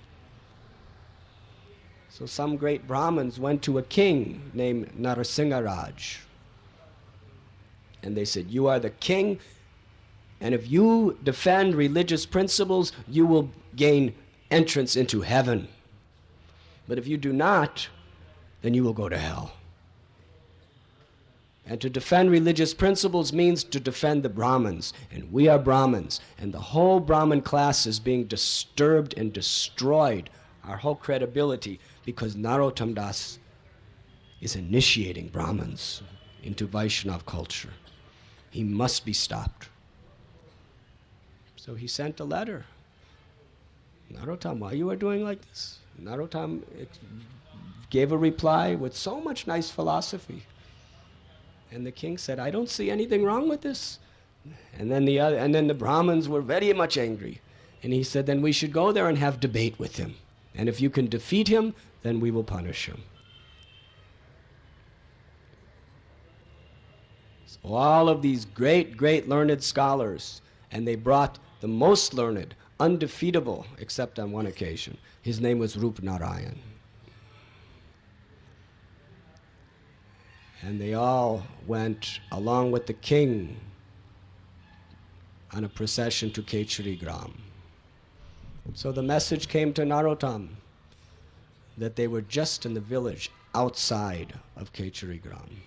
So some great Brahmins went to a king named Narasimharaj. And they said, you are the king, and if you defend religious principles, you will gain entrance into heaven. But if you do not, then you will go to hell. And to defend religious principles means to defend the Brahmins. And we are Brahmins. And the whole Brahmin class is being disturbed and destroyed, our whole credibility, because Narottam Das is initiating Brahmins into Vaishnav culture. He must be stopped. So he sent a letter. Narottam, why you are doing like this? Narottam gave a reply with so much nice philosophy. And the king said, I don't see anything wrong with this. And then the Brahmins were very much angry. And he said, then we should go there and have debate with him. And if you can defeat him, then we will punish him. So all of these great, great learned scholars, and they brought the most learned, undefeatable, except on one occasion. His name was Rup Narayan. And they all went, along with the king, on a procession to Kechari Gram. So the message came to Narottam that they were just in the village outside of Kechari Gram.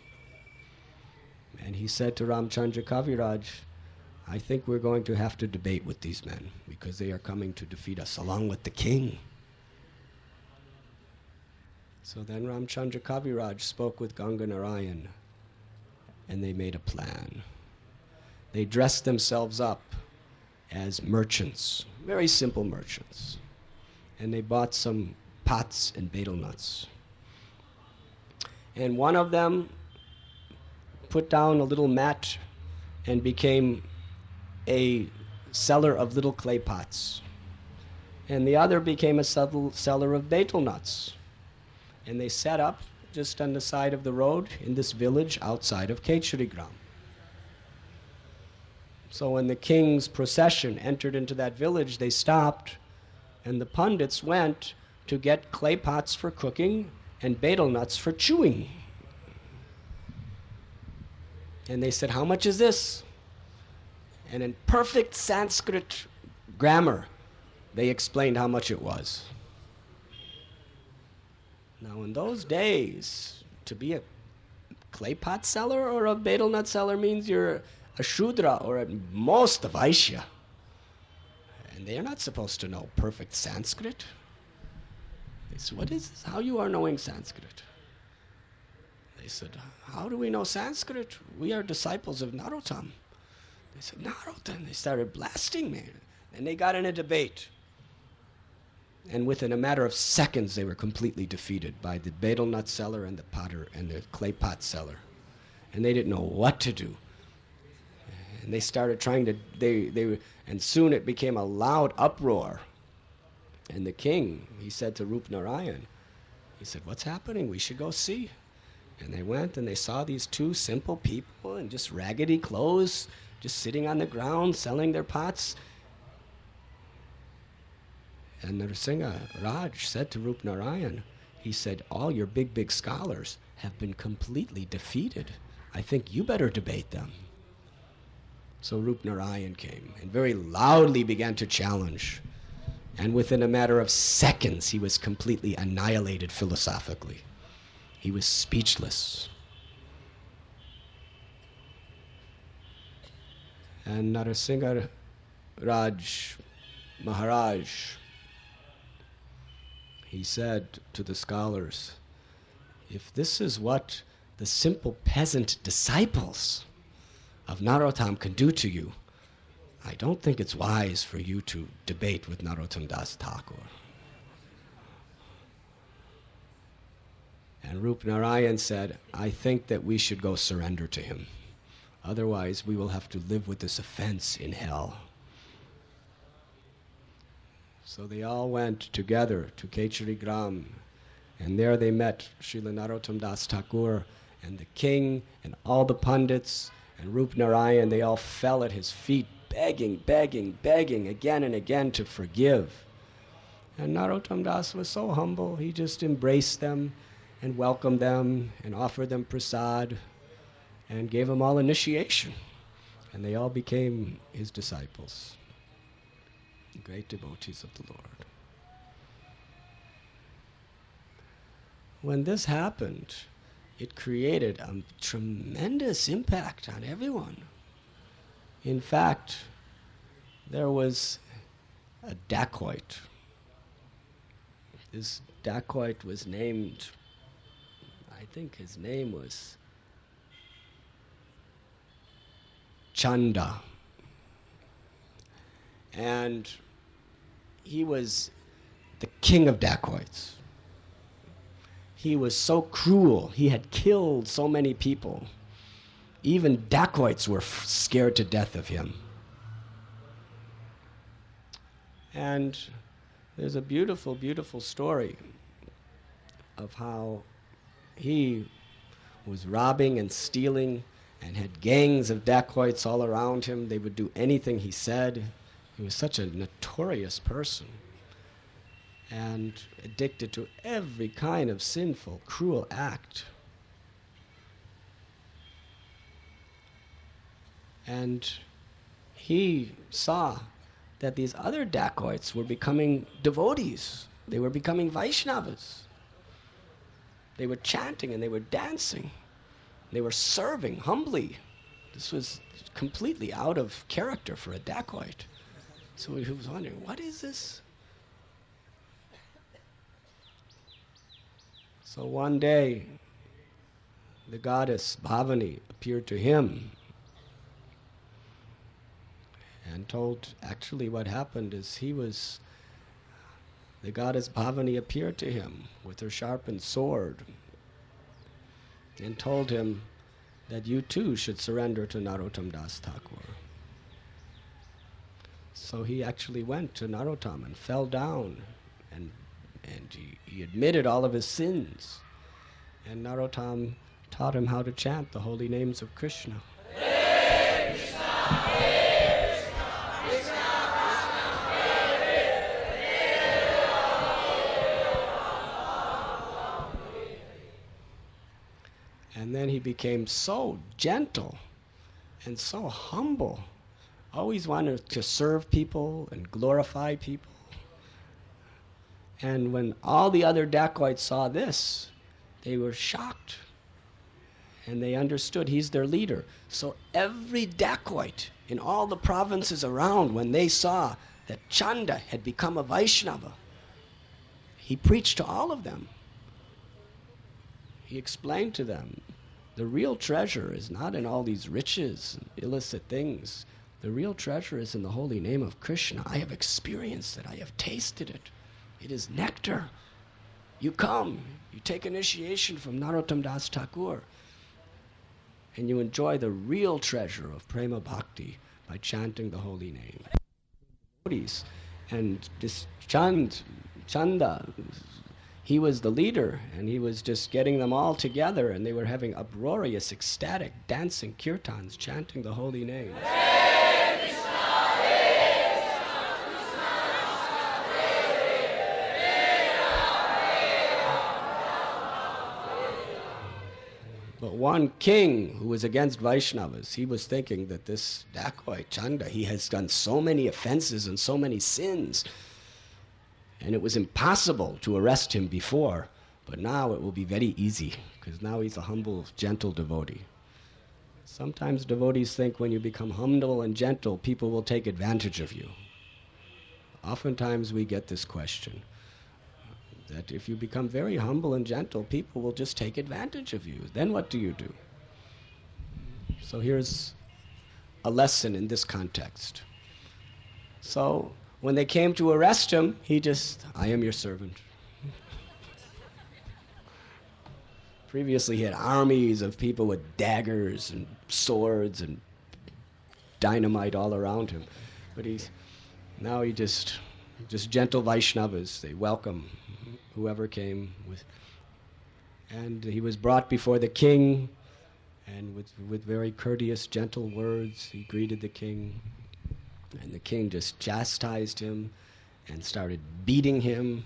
And he said to Ramchandra Kaviraj, I think we're going to have to debate with these men because they are coming to defeat us along with the king. So then Ramchandra Kaviraj spoke with Ganga Narayan and they made a plan. They dressed themselves up as merchants, very simple merchants. And they bought some pots and betel nuts. And one of them put down a little mat and became a seller of little clay pots. And the other became a seller of betel nuts. And they set up just on the side of the road in this village outside of Kechari Gram. So when the king's procession entered into that village, they stopped, and the pundits went to get clay pots for cooking and betel nuts for chewing. And they said, how much is this? And in perfect Sanskrit grammar, they explained how much it was. Now in those days, to be a clay pot seller or a betel nut seller means you're a Shudra or at most a Vaishya. And they are not supposed to know perfect Sanskrit. They said, what is this? How you are knowing Sanskrit? They said, how do we know Sanskrit? We are disciples of Narottam. They said, Narottam. They started blasting me. And they got in a debate. And within a matter of seconds, they were completely defeated by the betel nut seller and the potter and the clay pot seller. and they didn't know what to do. And they started trying to, and soon it became a loud uproar. And the king, he said to Rup Narayan, he said, "What's happening? We should go see." And they went and they saw these two simple people in just raggedy clothes, just sitting on the ground selling their pots. And Narasimha Raj said to Rup Narayan, he said, "All your big scholars have been completely defeated. I think you better debate them." So Rup Narayan came and very loudly began to challenge. And within a matter of seconds, he was completely annihilated philosophically. He was speechless. And Narasimha Raj Maharaj, he said to the scholars, "If this is what the simple peasant disciples of Narottam can do to you, I don't think it's wise for you to debate with Narottam Das Thakur." And Rup Narayan said, "I think that we should go surrender to him. Otherwise, we will have to live with this offense in hell." So they all went together to Kechari Gram, and there they met Srila Narottam Das Thakur and the king and all the pundits and Rup Narayan. They all fell at his feet, begging again and again to forgive. And Narottam Das was so humble, he just embraced them and welcomed them and offered them prasad and gave them all initiation. And they all became his disciples, great devotees of the Lord. When this happened, it created a tremendous impact on everyone. In fact, there was a dacoit. This dacoit was named, I think his name was Chanda. And he was the king of dacoits. He was so cruel. He had killed so many people. Even dacoits were scared to death of him. And there's a beautiful, beautiful story of how he was robbing and stealing and had gangs of dacoits all around him. They would do anything he said. He was such a notorious person and addicted to every kind of sinful, cruel act. And he saw that these other dacoits were becoming devotees. They were becoming Vaishnavas. They were chanting and they were dancing. They were serving humbly. This was completely out of character for a dacoit. So he was wondering, what is this? So one day, the goddess Bhavani appeared to him and told, actually what happened is the goddess Bhavani appeared to him with her sharpened sword and told him that you too should surrender to Narottam Das Thakur. So he actually went to Narottam and fell down and he admitted all of his sins. And Narottam taught him how to chant the holy names of Krishna. Hare Krishna, Hare Krishna, Krishna Krishna, Hare Hare. And then he became so gentle and so humble, always wanted to serve people and glorify people. And when all the other dacoits saw this, they were shocked. And they understood he's their leader. So every dacoit in all the provinces around, when they saw that Chanda had become a Vaishnava, he preached to all of them. He explained to them, the real treasure is not in all these riches and illicit things. The real treasure is in the holy name of Krishna. I have experienced it. I have tasted it. It is nectar. You come, you take initiation from Narottam Das Thakur, and you enjoy the real treasure of prema bhakti by chanting the holy name. And this Chanda, he was the leader, and he was just getting them all together, and they were having uproarious, ecstatic, dancing kirtans, chanting the holy name. But one king who was against Vaishnavas, he was thinking that this dacoit Chanda, he has done so many offenses and so many sins, and it was impossible to arrest him before, but now it will be very easy, because now he's a humble, gentle devotee. Sometimes devotees think when you become humble and gentle, people will take advantage of you. Oftentimes we get this question, that if you become very humble and gentle, people will just take advantage of you. Then what do you do? So here's a lesson in this context. So when they came to arrest him, he just, I am your servant. Previously he had armies of people with daggers and swords and dynamite all around him. But now he just gentle Vaishnavas, they welcome whoever came with. And he was brought before the king, and with very courteous, gentle words, he greeted the king. And the king just chastised him and started beating him,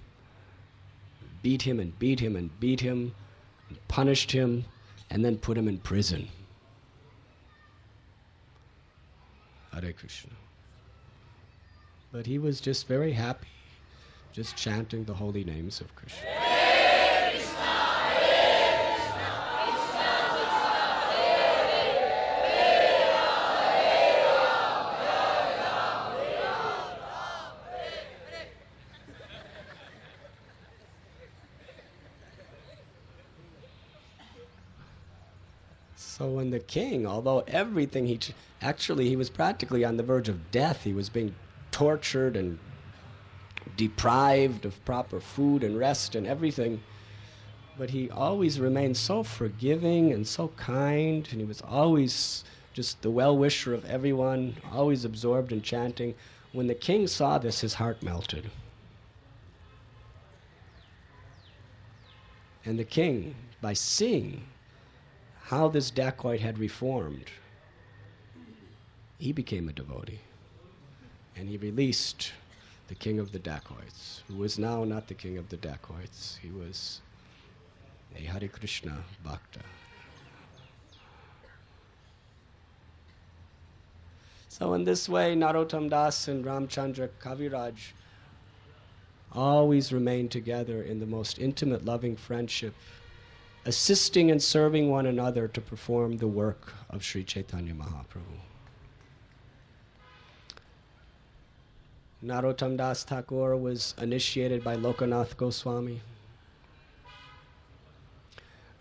beat him and beat him and beat him, and punished him, and then put him in prison. Hare Krishna. But he was just very happy, just chanting the holy names of Krishna. So when the king, although everything he was practically on the verge of death. He was being tortured and deprived of proper food and rest and everything. But he always remained so forgiving and so kind, and he was always just the well-wisher of everyone, always absorbed in chanting. When the king saw this, his heart melted. And the king, by seeing how this dacoit had reformed, he became a devotee. And he released the king of the dacoits, who was now not the king of the dacoits. He was a Hare Krishna Bhakta. So in this way, Narottam Das and Ramchandra Kaviraj always remained together in the most intimate, loving friendship, assisting and serving one another to perform the work of Sri Chaitanya Mahaprabhu. Narottam Das Thakur was initiated by Lokanath Goswami.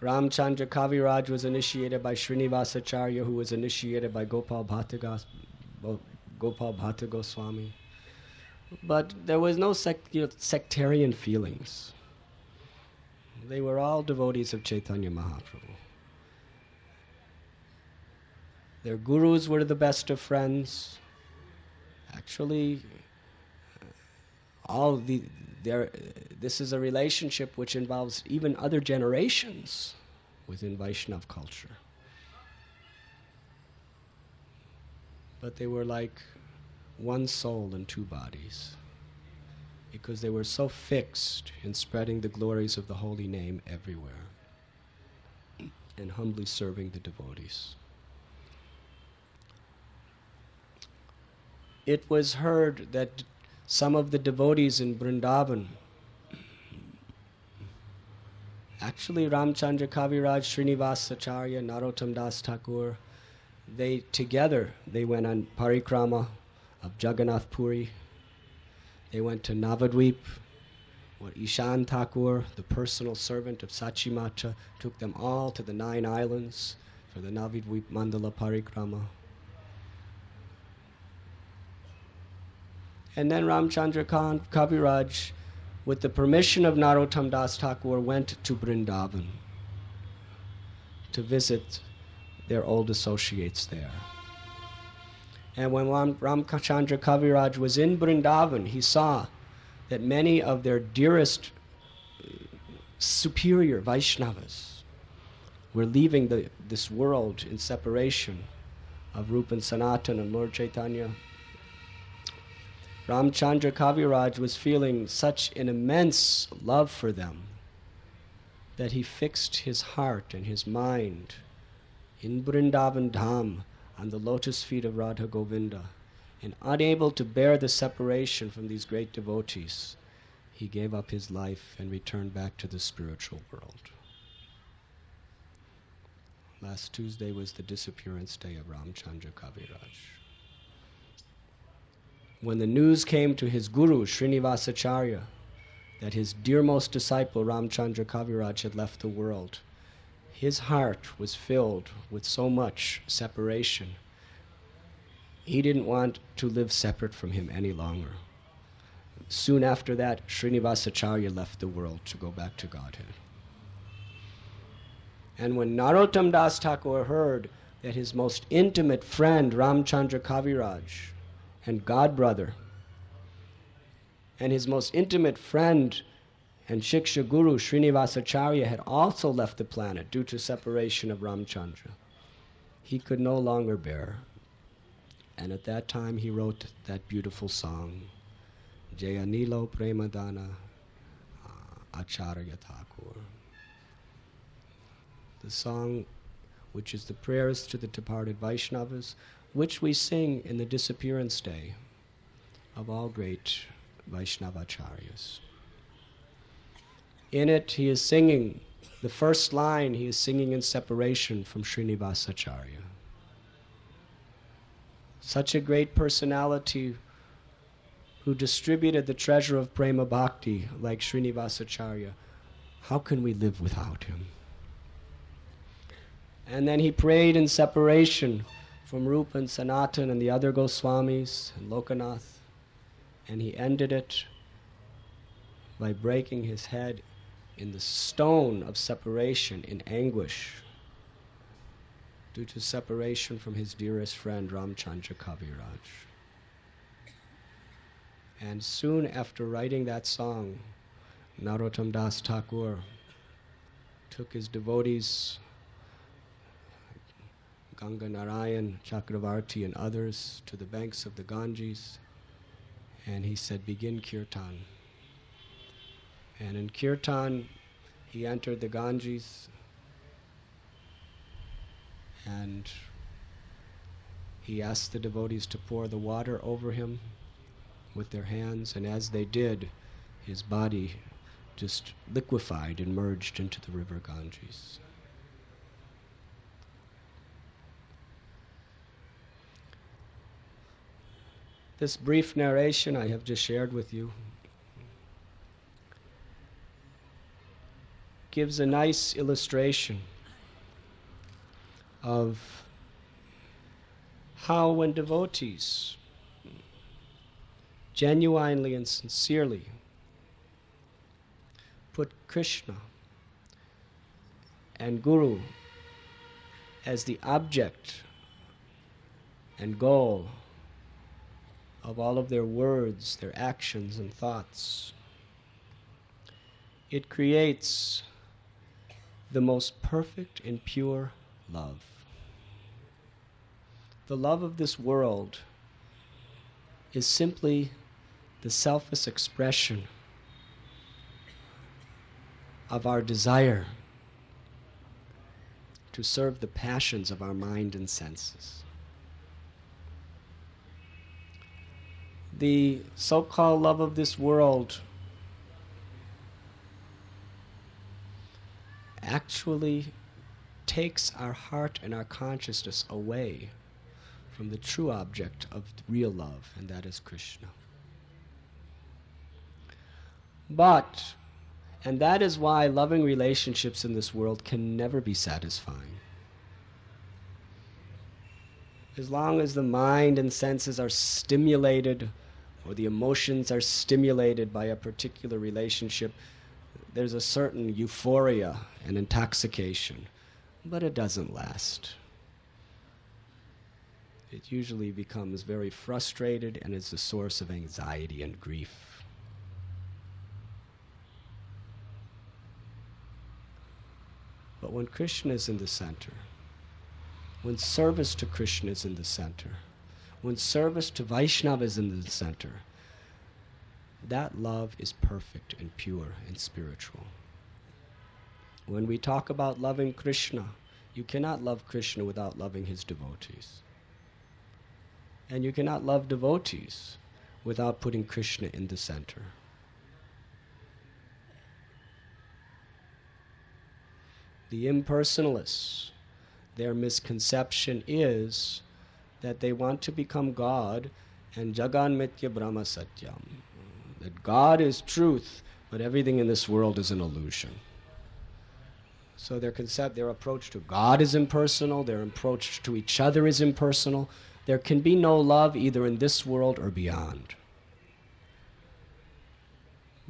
Ramchandra Kaviraj was initiated by Srinivasacharya, who was initiated by Gopal Bhatt Goswami. But there was no sectarian feelings. They were all devotees of Chaitanya Mahaprabhu. Their gurus were the best of friends. Actually, this is a relationship which involves even other generations within Vaishnava culture. But they were like one soul in two bodies, because they were so fixed in spreading the glories of the holy name everywhere and humbly serving the devotees. It was heard that some of the devotees in Vrindavan, actually Ramchandra Kaviraj, Srinivasacharya, Narottam Das Thakur, they went on parikrama of Jagannath Puri. They went to Navadvip, where Ishan Thakur, the personal servant of Sachimata, took them all to the 9 islands for the Navadvip Mandala Parikrama. And then Ramchandra Kaviraj, with the permission of Narottam Das Thakur, went to Vrindavan to visit. their old associates there. And when Ramchandra Kaviraj was in Vrindavan, he saw that many of their dearest superior Vaishnavas were leaving this world in separation of Rupa and Sanatan and Lord Chaitanya. Ramchandra Kaviraj was feeling such an immense love for them that he fixed his heart and his mind in Vrindavan Dham on the lotus feet of Radha Govinda, and unable to bear the separation from these great devotees, he gave up his life and returned back to the spiritual world. Last Tuesday was the disappearance day of Ramchandra Kaviraj. When the news came to his guru, Srinivasacharya, that his dearmost disciple Ramchandra Kaviraj had left the world, his heart was filled with so much separation. He didn't want to live separate from him any longer. Soon after that, Srinivasacharya left the world to go back to Godhead. And when Narottam Das Thakur heard that his most intimate friend Ramchandra Kaviraj and godbrother and his most intimate friend and Shiksha Guru Srinivasacharya had also left the planet due to separation of Ramchandra, he could no longer bear. And at that time he wrote that beautiful song, Jaya Nilo Premadana Acharya Thakur. The song which is the prayers to the departed Vaishnavas, which we sing in the disappearance day of all great Vaishnavacharyas. In it, he is singing, the first line he is singing in separation from Srinivasacharya. Such a great personality who distributed the treasure of prema bhakti like Srinivasacharya, how can we live without him? And then he prayed in separation from Rupa and Sanatan and the other Goswamis and Lokanath, and he ended it by breaking his head in the stone of separation in anguish due to separation from his dearest friend Ramchandra Kaviraj. And soon after writing that song, Narottam Das Thakur took his devotees, Ganga Narayan, Chakravarti and others, to the banks of the Ganges, and he said, begin kirtan. And in kirtan, he entered the Ganges, and he asked the devotees to pour the water over him with their hands, and as they did, his body just liquefied and merged into the river Ganges. This brief narration I have just shared with you gives a nice illustration of how when devotees genuinely and sincerely put Krishna and Guru as the object and goal of all of their words, their actions and thoughts, it creates the most perfect and pure love. The love of this world is simply the selfless expression of our desire to serve the passions of our mind and senses. The so-called love of this world actually takes our heart and our consciousness away from the true object of real love, and that is Krishna. But, and that is why loving relationships in this world can never be satisfying. As long as the mind and senses are stimulated, or the emotions are stimulated by a particular relationship, there's a certain euphoria and intoxication, but it doesn't last. it usually becomes very frustrated and is a source of anxiety and grief. But when Krishna is in the center, when service to Krishna is in the center, when service to Vaishnava is in the center, that love is perfect and pure and spiritual. When we talk about loving Krishna, you cannot love Krishna without loving his devotees. And you cannot love devotees without putting Krishna in the center. The impersonalists, their misconception is that they want to become God and Jagan Mitya Brahma Satyam. That God is truth, but everything in this world is an illusion. So their approach to God is impersonal, their approach to each other is impersonal. There can be no love either in this world or beyond.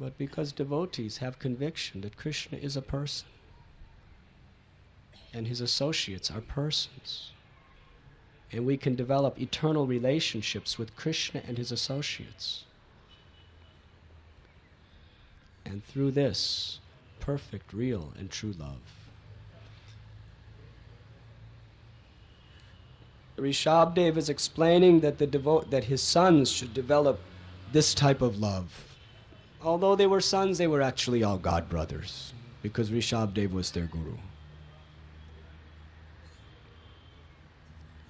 But because devotees have conviction that Krishna is a person, and his associates are persons, and we can develop eternal relationships with Krishna and his associates. And through this, perfect, real, and true love. Rishabdev is explaining that that his sons should develop this type of love. Although they were sons, they were actually all God brothers, because Rishabdev was their guru.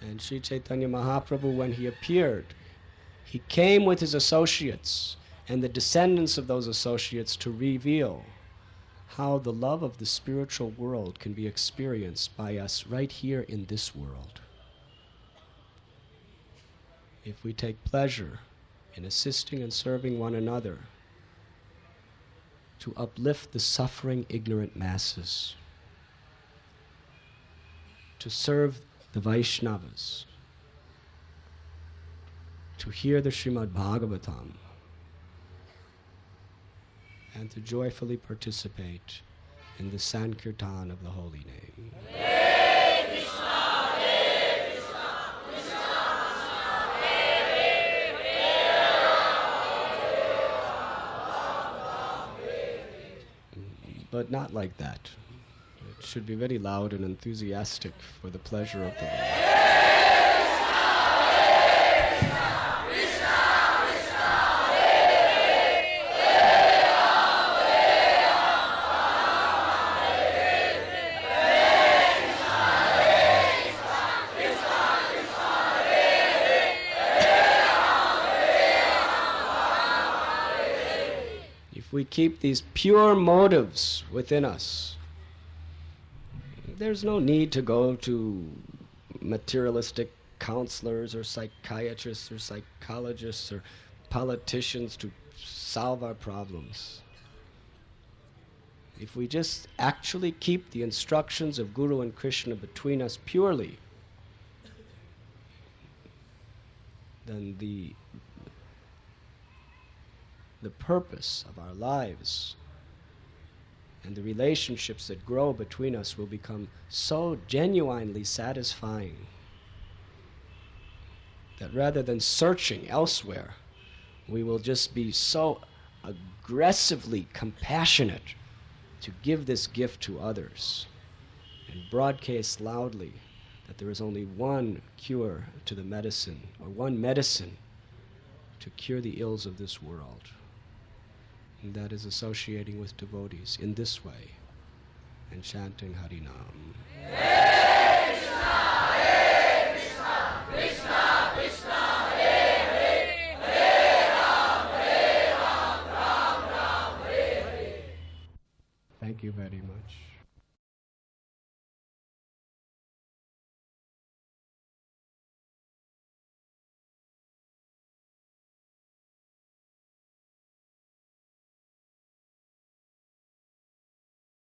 And Sri Chaitanya Mahaprabhu, when he appeared, he came with his associates and the descendants of those associates to reveal how the love of the spiritual world can be experienced by us right here in this world. If we take pleasure in assisting and serving one another to uplift the suffering, ignorant masses, to serve the Vaishnavas, to hear the Srimad Bhagavatam, and to joyfully participate in the Sankirtan of the holy name. Hare Krishna, Hare Krishna, Krishna Krishna, Hare Hare, But not like that. It should be very loud and enthusiastic for the pleasure of the Lord. If we keep these pure motives within us, there's no need to go to materialistic counselors or psychiatrists or psychologists or politicians to solve our problems. If we just actually keep the instructions of Guru and Krishna between us purely, then the purpose of our lives and the relationships that grow between us will become so genuinely satisfying that rather than searching elsewhere, we will just be so aggressively compassionate to give this gift to others and broadcast loudly that there is only one cure to the medicine, or one medicine to cure the ills of this world. And that is associating with devotees in this way and chanting Harinam. Hare Krishna, Hare Krishna, Krishna Krishna, Hare Hare, Hare Ram, Ram Ram, Hare Hare. Thank you very much.